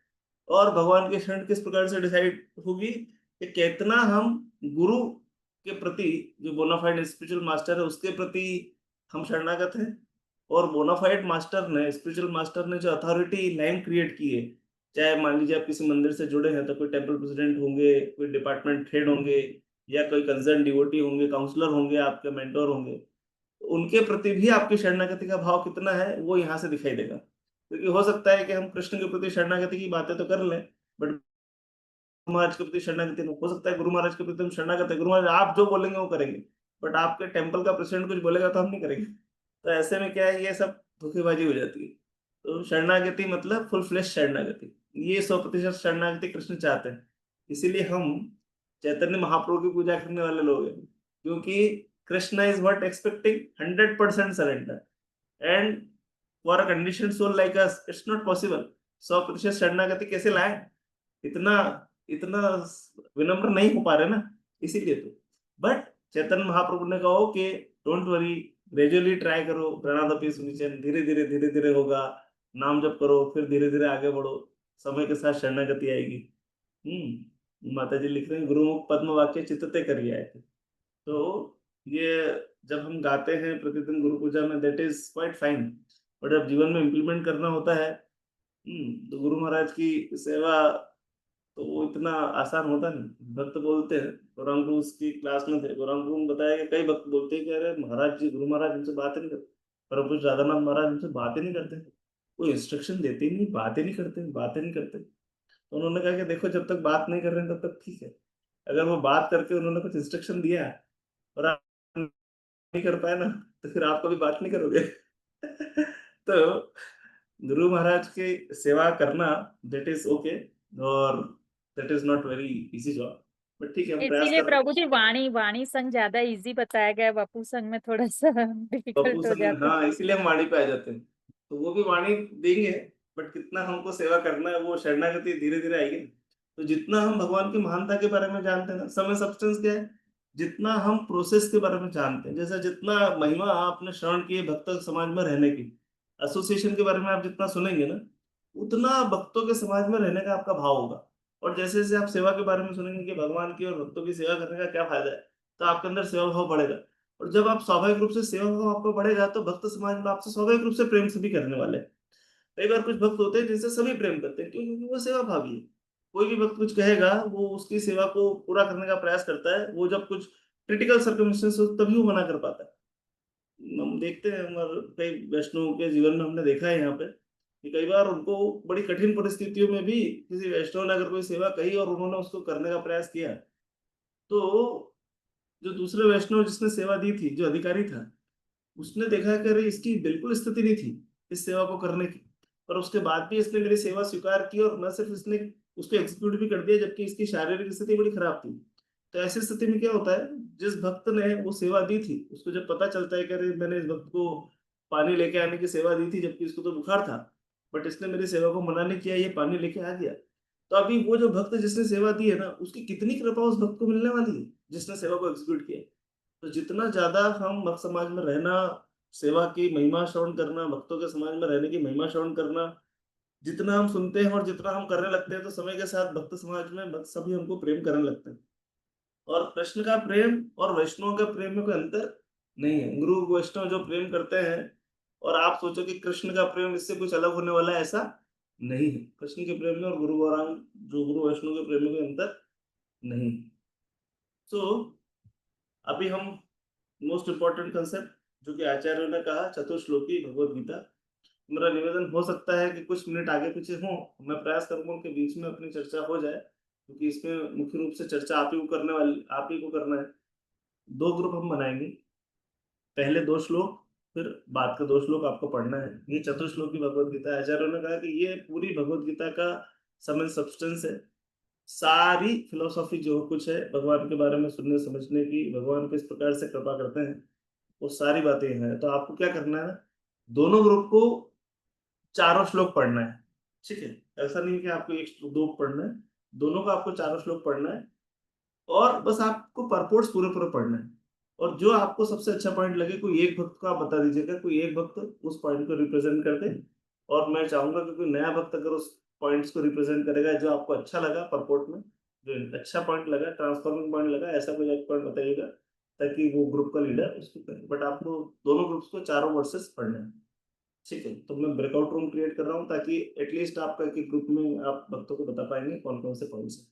और भगवान की शरण किस प्रकार से डिसाइड होगी कि कितना हम गुरु के प्रति, जो बोनाफाइड स्पिरिचुअल मास्टर है उसके प्रति हम शरणागत हैं। और बोनाफाइड मास्टर ने, स्पिरिचुअल मास्टर ने जो अथॉरिटी लाइन क्रिएट की है, चाहे मान लीजिए आप किसी मंदिर से जुड़े हैं तो कोई टेम्पल प्रेसिडेंट होंगे, कोई डिपार्टमेंट हेड होंगे, या कोई कंसर्न डिवोटी होंगे, काउंसलर होंगे, आपके मेंटोर होंगे, तो उनके प्रति भी आपकी शरणागति का भाव कितना है वो यहाँ से दिखाई देगा। क्योंकि हो सकता है कि हम कृष्ण के प्रति शरणागति की बातें तो कर लें, बट गुरु महाराज के प्रति शरणागति नहीं हो सकता है। गुरु महाराज के प्रति हम शरणागत है, गुरु महाराज आप जो बोलेंगे वो करेंगे, बट आपके टेम्पल का प्रेसिडेंट कुछ बोलेगा तो हम नहीं करेंगे। तो ऐसे में क्या है, ये सब धोखेबाजी हो जाती है। तो शरणागति मतलब फुल फ्लेश शरणागति, ये 100% शरणागति कृष्ण चाहते हैं। इसीलिए हम चैतन्य महाप्रभु की पूजा करने वाले लोग हैं, क्योंकि Krishna is what expecting 100% surrender, and for a condition soul like us it's not possible. 100% शरणागति कैसे लाए, इतना इतना विनम्र नहीं हो पा रहे ना, इसीलिए। तो बट चैतन्य महाप्रभु ने कहो कि डोंट वरी, ग्रेजुअली ट्राई करो, प्रणादपि सुनिचन, धीरे धीरे होगा, नाम जप करो, फिर धीरे धीरे आगे बढ़ो, समय के साथ शरणागति आएगी। माता जी लिख रहे हैं, गुरुमुख पद्म वाक्य चित्तते करिए आए थे। तो ये जब हम गाते हैं प्रतिदिन गुरु पूजा में, that is quite fine, but जब जीवन में इम्प्लीमेंट करना होता है, तो गुरु महाराज की सेवा तो वो इतना आसान होता नहीं। भक्त बोलते हैं, गौरांग गुरु उसकी क्लास में थे, गौरांग गुरु ने बताया कि कई भक्त बोलते हैं कि अरे महाराज जी, गुरु महाराज हमसे बात ही नहीं करते, प्रभु राधानाथ महाराज हमसे बात ही नहीं करते, कोई इंस्ट्रक्शन देते ही नहीं, बातें नहीं करते, बातें नहीं करते। तो उन्होंने कहा कि देखो, जब तक बात नहीं कर रहे हैं तब तक ठीक है, अगर वो बात करके उन्होंने कुछ इंस्ट्रक्शन दिया और आप नहीं कर पाए ना, तो फिर आप कभी बात नहीं करोगे। तो गुरु महाराज की सेवा करना, दैट इज ओके, और that is not very easy job, but ठीक है, हम प्रयास इसीलिए कर रहे हैं। प्रभु जी वाणी संग ज्यादा इजी बताया गया, वपु संग में थोड़ा सा पप्पू डिफिकल्ट हो संग, जाता है। हाँ, इसीलिए हम वाणी पे आ जाते हैं। तो वो भी वाणी देंगे, बट कितना हमको सेवा करना है, वो शरणागति धीरे धीरे आएगी। तो जितना हम भगवान की महानता के बारे में जानते हैं ना, समय सब्सटेंस क्या है, जितना हम प्रोसेस के बारे में जानते हैं, जैसे जितना महिमा आपने श्रवण किए भक्त समाज में रहने की, एसोसिएशन के बारे में आप जितना सुनेंगे ना, उतना भक्तों के समाज में रहने का आपका भाव होगा। और जैसे जैसे आप सेवा के बारे में सुनेंगे कि भगवान की और भक्तों की सेवा करने का क्या फायदा है, तो आपके अंदर सेवा भाव बढ़ेगा। और जब आप स्वाभाविक रूप से सेवा भाव आपको बढ़ेगा, तो भक्त समाज में आपसे स्वाभाविक रूप से प्रेम से भी करने वाले हैं। कई बार कुछ भक्त होते हैं जिनसे सभी प्रेम करते हैं, क्यों? क्योंकि वो सेवा भावी है। कोई भी भक्त कुछ कहेगा, वो उसकी सेवा को पूरा करने का प्रयास करता है, वो जब कुछ क्रिटिकल सर्कमस्टेंस हो तभी वो मना कर पाता है। हम देखते हैं, हमारे कई वैष्णव के जीवन में हमने देखा है यहाँ पे कि कई बार उनको बड़ी कठिन परिस्थितियों में भी किसी वैष्णव ने अगर कोई सेवा कही और उन्होंने उसको करने का प्रयास किया, तो जो दूसरे वैष्णव जिसने सेवा दी थी, जो अधिकारी था, उसने देखा कि अरे इसकी बिल्कुल स्थिति नहीं थी इस सेवा को करने की, पर उसके बाद भी इसने मेरी सेवा स्वीकार की, और न सिर्फ इसने उसको एग्जीक्यूट भी कर दिया, जबकि इसकी शारीरिक स्थिति बड़ी खराब थी। तो ऐसी स्थिति में क्या होता है, जिस भक्त ने वो सेवा दी थी, उसको जब पता चलता है कि अरे मैंने इस भक्त को पानी लेके आने की सेवा दी थी, जबकि इसको तो बुखार था, बट इसने मेरी सेवा को मना नहीं किया, ये पानी लेके आ गया। तो अभी वो जो भक्त जिसने सेवा दी है ना, उसकी कितनी कृपा उस भक्त को मिलने वाली है जिसने सेवा को एग्जीक्यूट किया। तो जितना ज्यादा हम भक्त समाज में रहना, सेवा की महिमा श्रवण करना, भक्तों के समाज में रहने की महिमा श्रवण करना, जितना हम सुनते हैं और जितना हम करने लगते हैं, तो समय के साथ भक्त समाज में भक्त सभी हमको प्रेम करने लगते हैं। और कृष्ण का प्रेम और वैष्णव का प्रेम में कोई अंतर नहीं है। गुरु वैष्णव जो प्रेम करते हैं, और आप सोचो कि कृष्ण का प्रेम इससे कुछ अलग होने वाला है, ऐसा नहीं है। कृष्ण के प्रेम में और गुरु गौरांग जो गुरु वैष्णव के प्रेम में कोई अंतर नहीं। सो अभी हम मोस्ट इंपॉर्टेंट कंसेप्ट जो कि आचार्यों ने कहा, चतुश्लोकी भगवत गीता। मेरा निवेदन हो सकता है कि कुछ मिनट आगे पीछे हो, मैं प्रयास करूंगा उनके बीच में अपनी चर्चा हो जाए, क्योंकि इसमें मुख्य रूप से चर्चा आप ही को करने वाली, आप ही को करना है। दो ग्रुप हम बनाएंगे, पहले 2 श्लोक, फिर बाद के 2 श्लोक आपको पढ़ना है। ये चतुश्लोकी भगवत गीता है। आचार्यों ने कहा कि ये पूरी भगवत गीता का समय सब्सटेंस है। सारी फिलोसॉफी जो कुछ है भगवान के बारे में सुनने समझने की, भगवान किस प्रकार से कृपा करते हैं, वो सारी बातें हैं। तो आपको क्या करना है, दोनों ग्रुप को चारों श्लोक पढ़ना है। ठीक है, ऐसा नहीं है कि आपको एक दो पढ़ना है, दोनों का आपको चारों श्लोक पढ़ना है, और बस आपको परपोर्ट्स पूरे पूरे पढ़ना है। और जो आपको सबसे अच्छा पॉइंट लगे, कोई एक भक्त को आप बता दीजिएगा, कोई एक भक्त उस पॉइंट को रिप्रेजेंट कर दे। और मैं चाहूंगा कि कोई नया भक्त अगर उस पॉइंट्स को रिप्रेजेंट करेगा जो आपको अच्छा लगा परपोर्ट में, जो अच्छा पॉइंट लगा, ट्रांसफॉर्मिंग पॉइंट लगा, ऐसा कोई एक पॉइंट बताइएगा, ताकि वो ग्रुप का लीडर उसको करे। बट आपको दोनों ग्रुप्स को चारों वर्सेस पढ़ना है। ठीक है, तो मैं ब्रेकआउट रूम क्रिएट कर रहा हूँ, ताकि एटलीस्ट आपका एक ग्रुप में आप भक्तों को बता पाएंगे कौन कौन से पॉइंट्स है।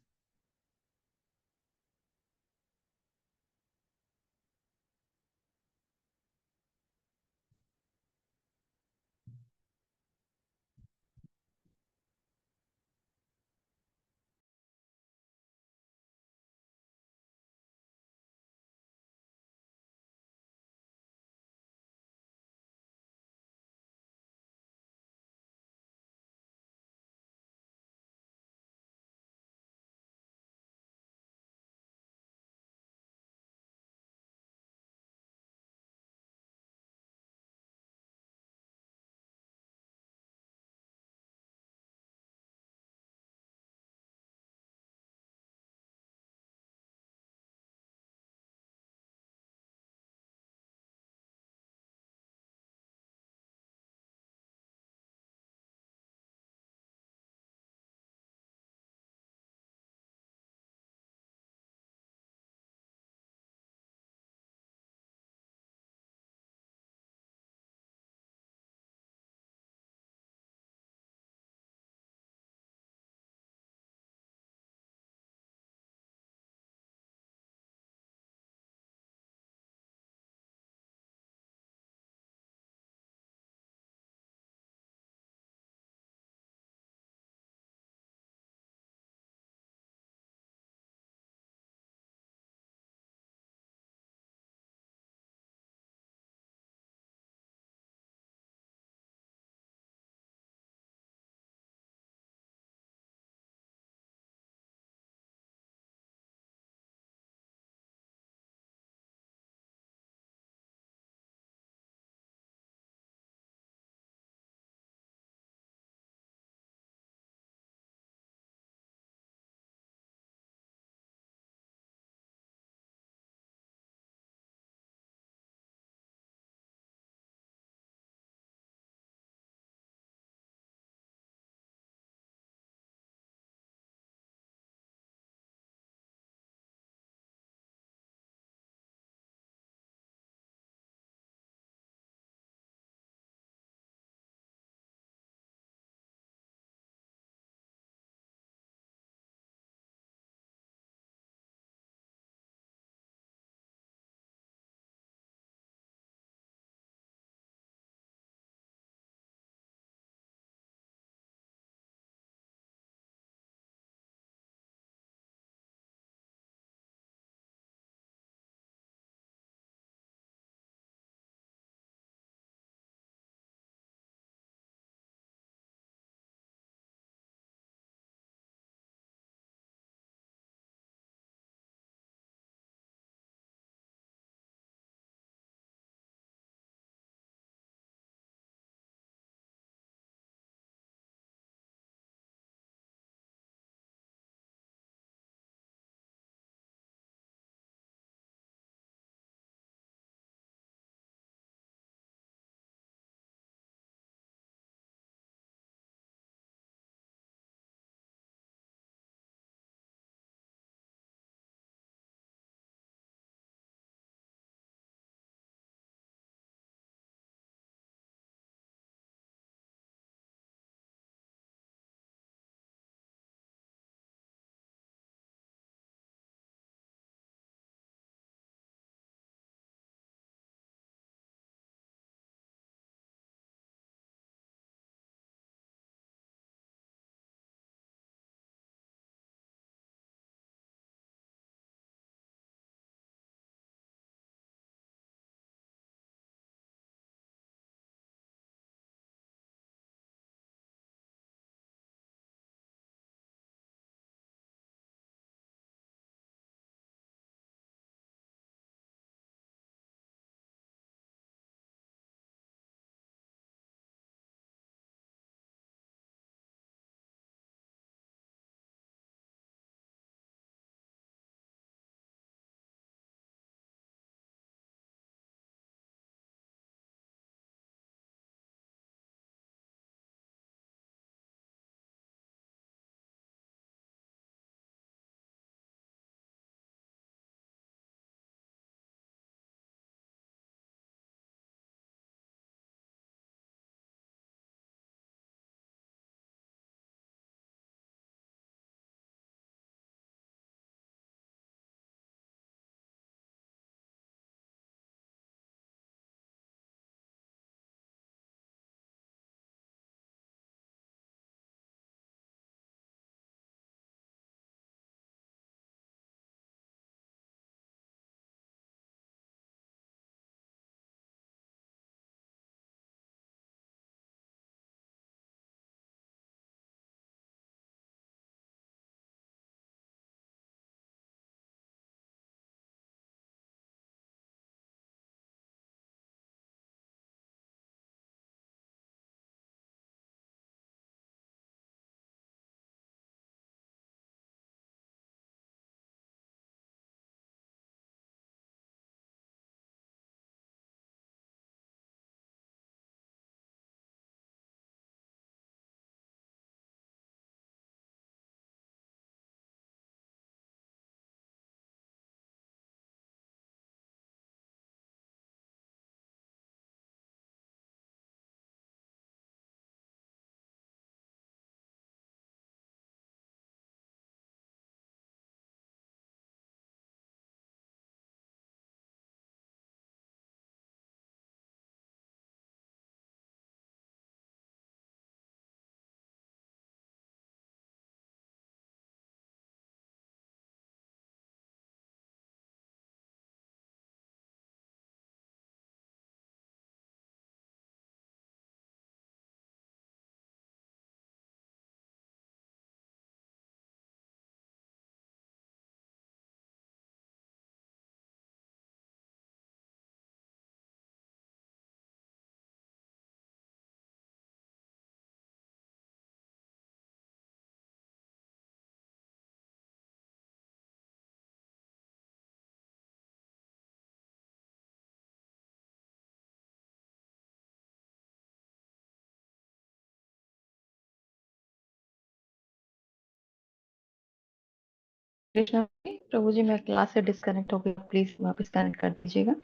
कृष्णा जी, प्रभु जी, मैं क्लास से डिस्कनेक्ट हो गई, प्लीज वापस कनेक्ट कर दीजिएगा।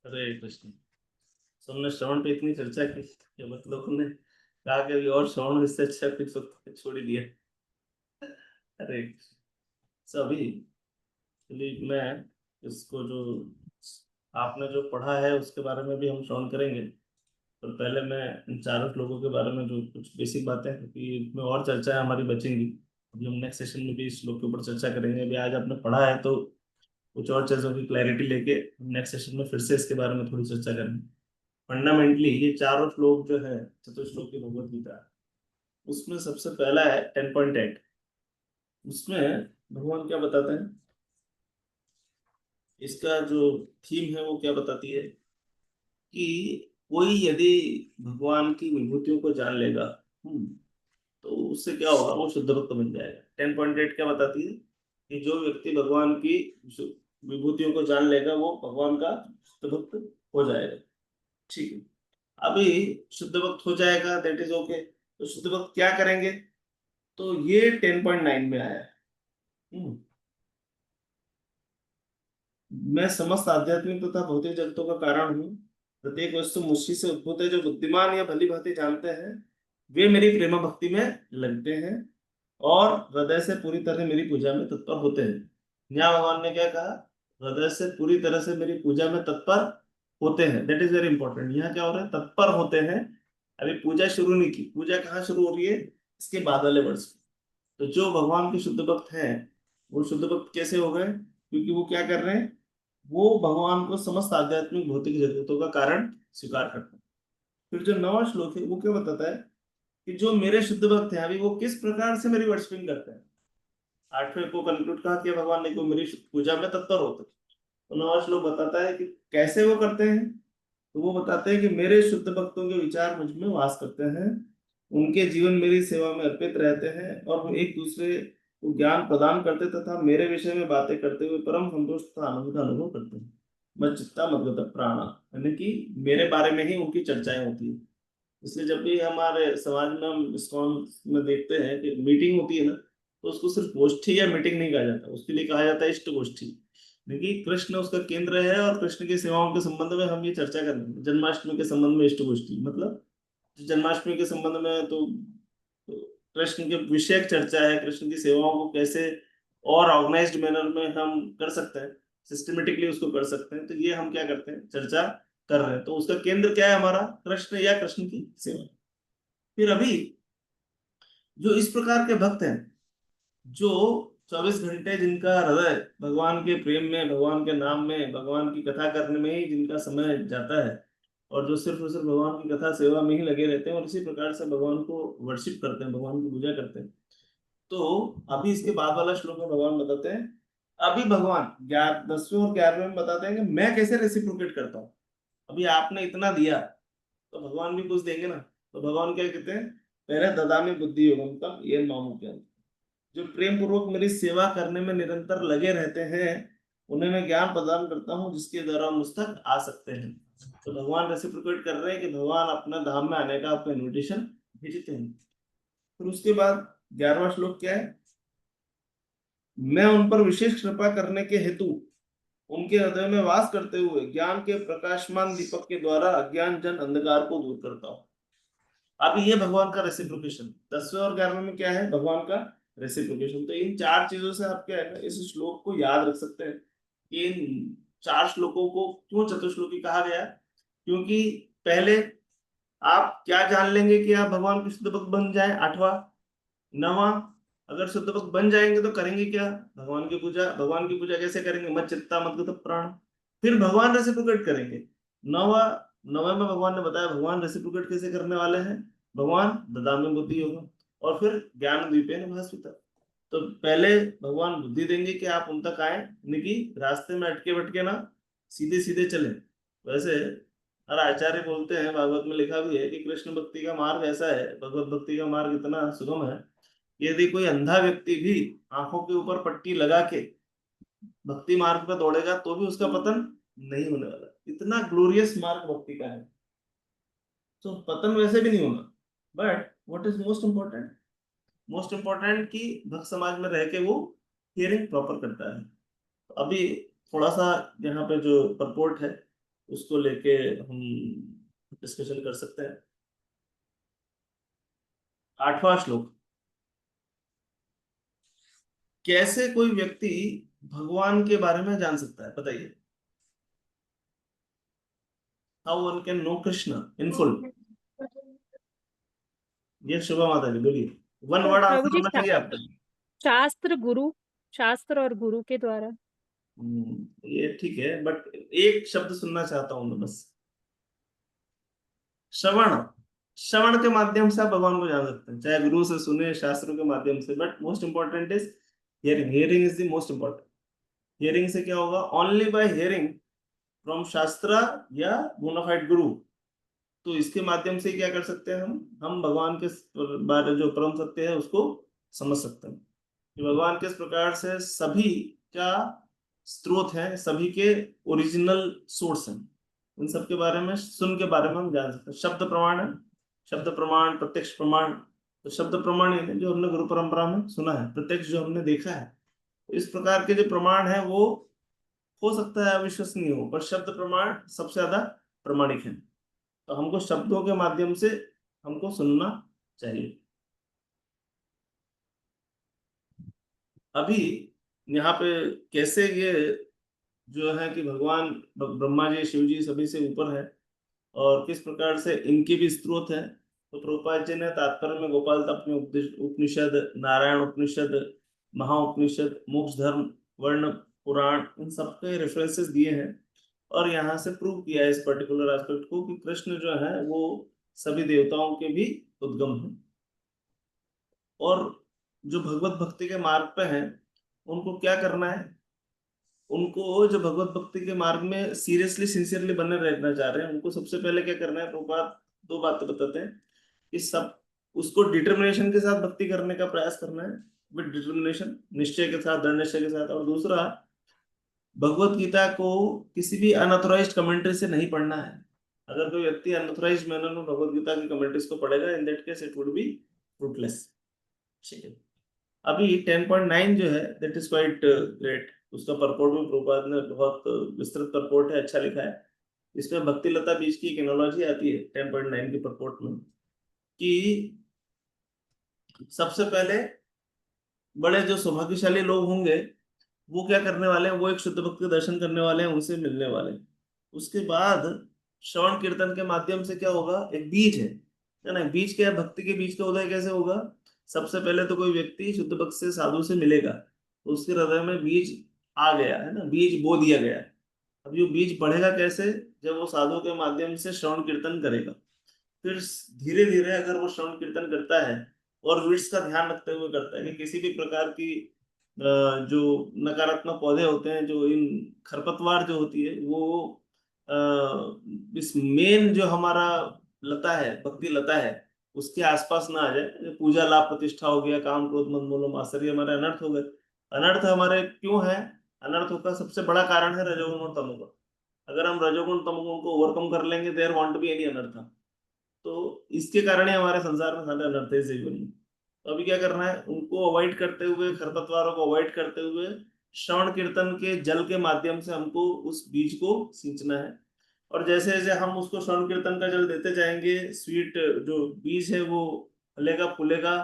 हरे कृष्ण। सबने श्रवण पे इतनी चर्चा की कि मतलब ने कहा कि अभी और श्रवण इससे अच्छा कुछ तो छोड़ ही दिया। अरे सभी, चलिए मैं इसको जो आपने जो पढ़ा है उसके बारे में भी हम श्रवण करेंगे। पर पहले मैं इन चारों श्लोकों के बारे में जो कुछ बेसिक बातें हैं, क्योंकि इसमें और चर्चाएं हमारी बचेंगी। अभी हम नेक्स्ट सेशन में भी इस श्लोक के ऊपर चर्चा करेंगे। अभी आज आपने पढ़ा है तो कुछ और चीजों की क्लैरिटी लेके हम नेक्स्ट सेशन में फिर से इसके बारे में थोड़ी चर्चा करेंगे। फंडामेंटली ये चारों श्लोक जो है चतुश्लोक की भगवत गीता, उसमें सबसे पहला है 10.8। उसमें भगवान क्या बताते हैं, इसका जो थीम है वो क्या बताती है कि कोई यदि भगवान की विभूतियों को जान लेगा, तो उससे क्या होगा, वो शुद्ध भक्त बन जाएगा। 10.8 क्या बताती है कि जो व्यक्ति भगवान की विभूतियों को जान लेगा वो भगवान का शुद्ध भक्त हो जाएगा। ठीक है, अभी शुद्ध भक्त हो जाएगा, दैट इज ओके। तो शुद्ध भक्त क्या करेंगे, तो ये 10.9 में आया है। मैं समस्त आध्यात्मिक तथा भौतिक जगतों का कारण हूँ। प्रत्येक वस्तु मुझी से उद्भूत है। जो बुद्धिमान या भली भांति जानते हैं वे मेरी प्रेम भक्ति में लगते हैं और हृदय से पूरी तरह मेरी पूजा में तत्पर होते हैं। यहाँ भगवान ने क्या कहा, हृदय से पूरी तरह से मेरी पूजा में तत्पर होते हैं। That is very important. यहाँ क्या हो रहा है, तत्पर होते हैं। अभी पूजा शुरू नहीं की, पूजा कहाँ शुरू हो रही है, इसके बाद वाले वर्ष। तो जो भगवान के शुद्ध भक्त हैं वो शुद्ध भक्त कैसे हो गए, क्योंकि वो क्या कर रहे हैं, वो भगवान को समस्त आध्यात्मिक भौतिक जगतों का कारण स्वीकार करते हैं। फिर जो 9वां श्लोक है वो क्या बताता है कि जो मेरे शुद्ध भक्त हैं अभी वो किस प्रकार से मेरी वर्शिपिंग करते हैं। 8वें को कंक्लूड कहा कि भगवान ने को मेरी पूजा में तत्पर होते। तो 9वां श्लोक बताता है कि कैसे वो करते हैं। तो वो बताते हैं कि मेरे शुद्ध भक्तों के विचार मुझ में वास करते हैं, उनके जीवन मेरी सेवा में अर्पित रहते हैं और वो एक दूसरे को ज्ञान प्रदान करते तथा मेरे विषय में बातें करते हुए परम संतोष तथा आनंद का अनुभव करते हैं। मत चित्ता मद्गत प्राणा, यानी कि मेरे बारे में ही उनकी चर्चाएं होती है। इसलिए जब भी हमारे समाज में हम इस्कॉन में देखते हैं कि मीटिंग होती है ना, तो उसको सिर्फ गोष्ठी या मीटिंग नहीं कहा जाता, उसके लिए कहा जाता है इष्ट गोष्ठी। देखिए कृष्ण उसका केंद्र है और कृष्ण की सेवाओं के संबंध में हम ये चर्चा कर रहे हैं। जन्माष्टमी के संबंध में इष्ट गोष्ठी मतलब जन्माष्टमी के संबंध में तो कृष्ण के विषयक चर्चा है, कृष्ण की सेवाओं को कैसे और ऑर्गेनाइज्ड मैनर में हम कर सकते हैं, सिस्टमेटिकली उसको कर सकते हैं। तो ये हम क्या करते हैं, चर्चा कर रहे हैं। तो उसका केंद्र क्या है हमारा, कृष्ण या कृष्ण की सेवा। फिर अभी जो इस प्रकार के भक्त हैं जो 24 घंटे जिनका हृदय भगवान के प्रेम में, भगवान के नाम में, भगवान की कथा करने में ही जिनका समय जाता है और जो सिर्फ और सिर्फ भगवान की कथा सेवा में ही लगे रहते हैं और इसी प्रकार से भगवान को वर्शिप करते हैं, भगवान की पूजा करते हैं। तो अभी इसके बाद वाला श्लोक में भगवान बताते हैं, अभी भगवान 10वें और 11वें में बताते हैं कि मैं कैसे रेसिप्रोकेट करता हूँ। अभी आपने इतना दिया तो भगवान भी कुछ देंगे ना। तो भगवान क्या कहते हैं, पहले ददामी बुद्धि योगम तम ये मामू ज्ञान। जो प्रेम पूर्वक मेरी सेवा करने में निरंतर लगे रहते हैं उन्हें मैं ज्ञान प्रदान करता हूँ जिसके द्वारा मुझ तक आ सकते हैं। तो भगवान रेसिप्रोकेट कर रहे हैं कि भगवान अपना धाम में आने का आपको इन्विटेशन भेजते हैं। फिर उसके बाद 11वां श्लोक क्या है, मैं उन पर विशेष कृपा करने के हेतु उनके हृदय में वास करते हुए ज्ञान के प्रकाशमान दीपक के द्वारा अज्ञान जन अंधकार को दूर करता हूँ। अभी ये भगवान का रेसिप्रोकेशन 10वें और 11वें में क्या है, भगवान का रेसिप्रोकेशन। तो इन 4 चीजों से आप क्या है ना, इस श्लोक को याद रख सकते हैं कि इन 4 श्लोकों को क्यों चतुश्लोकी कहा गया, क्योंकि पहले आप क्या जान लेंगे कि आप भगवान के शुद्ध भक्त बन जाए। 8वां 9वां, अगर शुद्ध भक्त बन जाएंगे तो करेंगे क्या, भगवान की पूजा। भगवान की पूजा कैसे करेंगे, मत चित्ता मत गत प्राण। फिर भगवान रेसिप्रोकेट करेंगे। 9वें में भगवान ने बताया भगवान रेसिप्रोकेट कैसे करने वाले हैं, भगवान ददामी बुद्धि होगा और फिर ज्ञान द्वीपेन भास्विता। तो पहले भगवान बुद्धि देंगे कि आप उन तक आए, यानी कि रास्ते में अटके भटके ना, सीधे सीधे चले। वैसे हर आचार्य बोलते हैं, भागवत में लिखा भी है कि कृष्ण भक्ति का मार्ग ऐसा है, भगवत भक्ति का मार्ग इतना सुगम है, यदि कोई अंधा व्यक्ति भी आंखों के ऊपर पट्टी लगा के भक्ति मार्ग पर दौड़ेगा तो भी उसका पतन नहीं होने वाला। इतना ग्लोरियस मार्ग भक्ति का है, तो पतन वैसे भी नहीं होना। But what is most important कि भक्त समाज में रह के वो हियरिंग प्रॉपर करता है। तो अभी थोड़ा सा यहाँ पे जो परपोर्ट है उसको लेके हम डिस्कशन कर सकते हैं। 8वां श्लोक, कैसे कोई व्यक्ति भगवान के बारे में जान सकता है, बताइए। How one can know Krishna in full. ये शुभा माता जी बोलिए, वन वर्ड आंसर होना चाहिए आपका। शास्त्र गुरु, शास्त्र और गुरु के द्वारा। ये ठीक है, बट एक शब्द सुनना चाहता हूं मैं बस। श्रवण। श्रवण के माध्यम से आप भगवान को जान सकते हैं, चाहे गुरु से सुने, शास्त्रों के माध्यम से, but most important is hearing. Hearing is the most important. Hearing से क्या होगा? ओनली बाय हियरिंग फ्रॉम शास्त्र या बोनाफाइड गुरु, तो इसके माध्यम से क्या कर सकते हैं हम भगवान के बारे जो परम सत्य है उसको समझ सकते हैं कि भगवान किस प्रकार से सभी का स्रोत है, सभी के ओरिजिनल सोर्स हैं। उन सब के बारे में, सुन के बारे में हम जान सकते हैं। शब्द प्रमाण है, शब्द प्रमाण, प्रत्यक्ष प्रमाण। तो शब्द प्रमाण ये जो हमने गुरु परंपरा में सुना है, प्रत्यक्ष जो हमने देखा है, इस प्रकार के जो प्रमाण है वो हो सकता है अविश्वसनीय हो, पर शब्द प्रमाण सबसे ज्यादा प्रमाणिक है। तो हमको शब्दों के माध्यम से हमको सुनना चाहिए। अभी यहाँ पे कैसे ये जो है कि भगवान ब्रह्मा जी, शिव जी सभी से ऊपर है, और किस प्रकार से इनके भी स्रोत है, तो प्रभुपाद जी ने तात्पर्य में गोपाल अपने उपनिषद, नारायण उपनिषद, महाउपनिषद, मोक्ष धर्म, वर्ण पुराण, इन सबके रेफरेंसेस दिए हैं, और यहाँ से प्रूव किया है इस पर्टिकुलर एस्पेक्ट को कि कृष्ण जो है वो सभी देवताओं के भी उद्गम है। और जो भगवत भक्ति के मार्ग पे हैं उनको क्या करना है? उनको जो भगवत भक्ति के मार्ग में सीरियसली सिंसियरली बने रहना चाह रहे हैं, उनको सबसे पहले क्या करना है? प्रभुपाद दो बातें बताते हैं कि सब उसको डिटर्मिनेशन के साथ भक्ति करने का प्रयास करना है, विद डिटर्मिनेशन, निश्चय के साथ, दृढ़ निश्चय के साथ। और दूसरा, भगवत गीता को किसी भी अनऑथराइज्ड कमेंट्री से नहीं पढ़ना है। अगर कोई व्यक्ति अनऑथराइज्ड मैनर में भगवत गीता की कमेंट्रीज को पढ़ेगा, in that case it would be fruitless. ठीक है। अभी 10.9 जो है दैट इज क्वाइट ग्रेट। उसका परपोर्ट भी प्रभुपाद ने बहुत विस्तृत परपोर्ट है, अच्छा लिखा है। इसमें भक्ति लता बीज की एक एनोलॉजी आती है 10.9 के परपोर्ट में कि सबसे पहले बड़े जो सौभाग्यशाली लोग होंगे वो क्या करने वाले हैं? वो एक शुद्ध भक्त के दर्शन करने वाले हैं, उनसे मिलने वाले हैं। उसके बाद श्रवण कीर्तन के माध्यम से क्या होगा? एक बीज है ना? बीज क्या है? भक्ति के बीज का उदय कैसे होगा? सबसे पहले तो कोई व्यक्ति शुद्ध भक्त से, साधु से मिलेगा, तो उसके हृदय में बीज आ गया है ना, बीज बो दिया गया है। अब ये बीज बढ़ेगा कैसे? जब वो साधु के माध्यम से श्रवण कीर्तन करेगा। फिर धीरे धीरे अगर वो श्रवण कीर्तन करता है और विट्स का ध्यान रखते हुए करता है कि किसी भी प्रकार की जो नकारात्मक पौधे होते हैं, जो इन खरपतवार जो होती है, वो इस मेन जो हमारा लता है, भक्ति लता है, उसके आसपास ना आ जाए। पूजा, लाभ, प्रतिष्ठा हो गया, काम, क्रोध, मद, मोह, आश्चर्य, हमारे अनर्थ हो गए। अनर्थ हमारे क्यों है? अनर्थों का सबसे बड़ा कारण है रजोगुण और तमोगुण। अगर हम रजोगुण तमोगुण को ओवरकम कर लेंगे, देयर वांट बी एनी अनर्थ। तो इसके कारण ही हमारे संसार में सारे अनर्थ है जीवन में। तो अभी क्या करना है? उनको अवॉइड करते हुए, खरपतवारों को अवॉइड करते हुए, श्रवण कीर्तन के जल के माध्यम से हमको उस बीज को सींचना है। और जैसे जैसे हम उसको श्रवण कीर्तन का जल देते जाएंगे, स्वीट जो बीज है वो फलेगा, फूलेगा,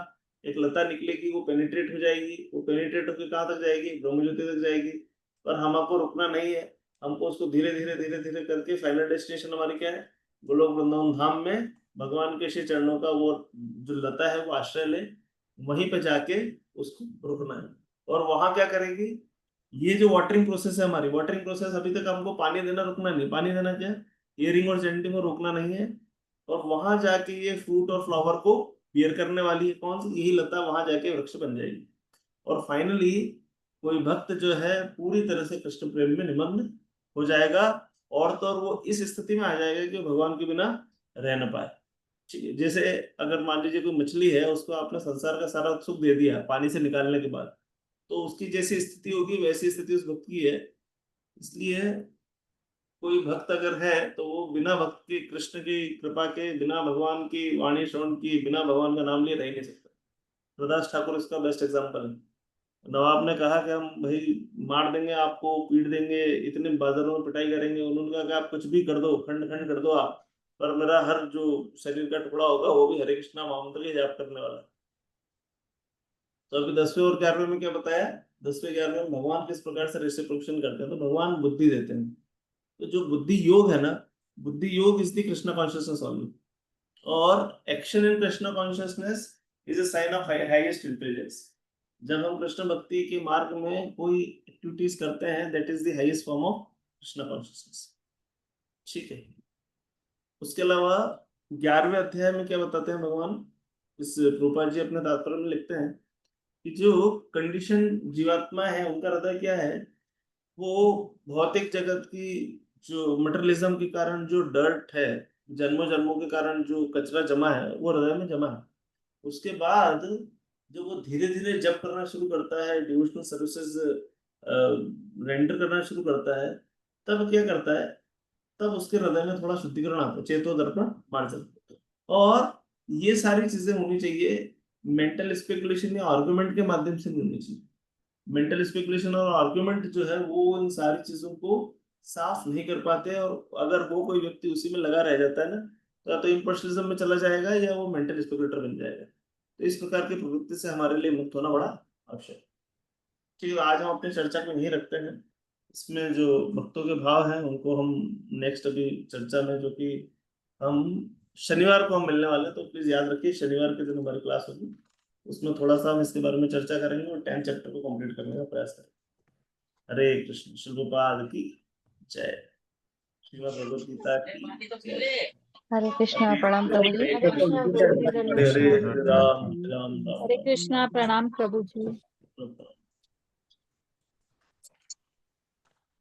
एक लता निकलेगी, वो पेनिट्रेट हो जाएगी। वो पेनिट्रेट होकर कहाँ तक जाएगी? ब्रह्म ज्योति तक जाएगी। पर हमको रुकना नहीं है, हमको उसको धीरे धीरे धीरे धीरे करके फाइनल डेस्टिनेशन हमारी क्या है? गोलोक वृंदावन धाम में भगवान के श्री चरणों का वो जो लता है वो आश्रय ले, वहीं पे जाके उसको रोकना है। और वहां क्या करेगी? ये जो वाटरिंग प्रोसेस है हमारी, वाटरिंग प्रोसेस, अभी तक हमको पानी देना रुकना नहीं। पानी देना क्या? ईयरिंग और चैंटिंग को रोकना नहीं है। और वहां जाके ये फ्रूट और फ्लावर को बियर करने वाली है। कौन सी? यही लता वहां जाके वृक्ष बन जाएगी। और फाइनली कोई भक्त जो है पूरी तरह से कृष्ण प्रेम में निमग्न हो जाएगा, और तो और वो इस स्थिति में आ जाएगा कि भगवान के बिना रह न पाए। ठीक है। जैसे अगर मान लीजिए कोई मछली है, उसको आपने संसार का सारा सुख दे दिया पानी से निकालने के बाद, तो उसकी जैसी स्थिति होगी वैसी स्थिति उस भक्त की है। इसलिए कोई भक्त अगर है तो वो बिना भक्त की, कृष्ण की कृपा के, बिना भगवान की वाणी श्रवण की, बिना भगवान का नाम लिए रह नहीं सकता। प्रदास ठाकुर इसका बेस्ट एग्जाम्पल है। नवाब ने कहा कि हम भाई मार देंगे आपको, पीट देंगे, इतने बाजारों में पिटाई करेंगे। उन्होंने कहा कि आप कुछ भी कर दो, खंड खंड कर दो आप, पर मेरा हर जो शरीर का टुकड़ा होगा वो भी हरे कृष्णा महामंत्र के जाप करने वाला है। तो अभी 10वें और 11वें में क्या बताया? 10वें 11वें में भगवान किस प्रकार से रेसिप्रोकेशन करते हैं। तो भगवान बुद्धि देते हैं। तो जो बुद्धि योग है ना, Buddhi Yoga is the Krishna consciousness only, और action in Krishna consciousness is a sign of highest intelligence. जब हम कृष्ण भक्ति के मार्ग में कोई एक्टिविटीज करते हैं, that is the highest form of Krishna consciousness. ठीक है, उसके अलावा 11वें अध्याय में क्या बताते हैं भगवान, इस प्रभुपाद जी अपने तात्पर्य में लिखते हैं कि जो कंडीशन जीवात्मा है उनका हृदय क्या है, वो भौतिक जगत की जो मटेरियलिज्म के कारण जो डर्ट है, जन्मों जन्मों के कारण जो कचरा जमा है वो हृदय में जमा है। उसके बाद जब वो धीरे धीरे जप करना शुरू करता है, डिवोशनल सर्विसेज रेंडर करना शुरू करता है, तब क्या करता है, तब उसके हृदय में थोड़ा शुद्धिकरण आता है, चेतो दर्पण मार्जन। और ये सारी चीजें होनी चाहिए मेंटल स्पेकुलेशन या आर्गुमेंट के माध्यम से नहीं होनी चाहिए। मेंटल स्पेकुलेशन और आर्गुमेंट जो है वो इन सारी चीजों को साफ नहीं कर पाते, और अगर वो कोई व्यक्ति उसी में लगा रह जाता है ना, तो या तो इम्पर्सनलिज्म में चला जाएगा या वो मेंटल स्पेकुलेटर बन जाएगा। तो इस प्रकार की प्रवृत्ति से हमारे लिए मुक्त होना बड़ा आवश्यक है। ठीक है, आज हम अपनी चर्चा को यहीं रखते हैं। इसमें जो भक्तों के भाव हैं उनको हम नेक्स्ट अभी चर्चा में, जो कि हम शनिवार को हम मिलने वाले हैं, तो प्लीज याद रखिए शनिवार के दिन हमारी क्लास होगी, उसमें थोड़ा सा हम इसके बारे में चर्चा करेंगे और 10 चैप्टर को कंप्लीट करने का प्रयास करेंगे। हरे कृष्ण, श्री प्रभुपाद की जय, श्रीमद् भगवद गीता की जय। हरे कृष्णा, प्रणाम प्रभु जी। हरे हरे, हरे राम राम। हरे कृष्णा, प्रणाम प्रभु जी।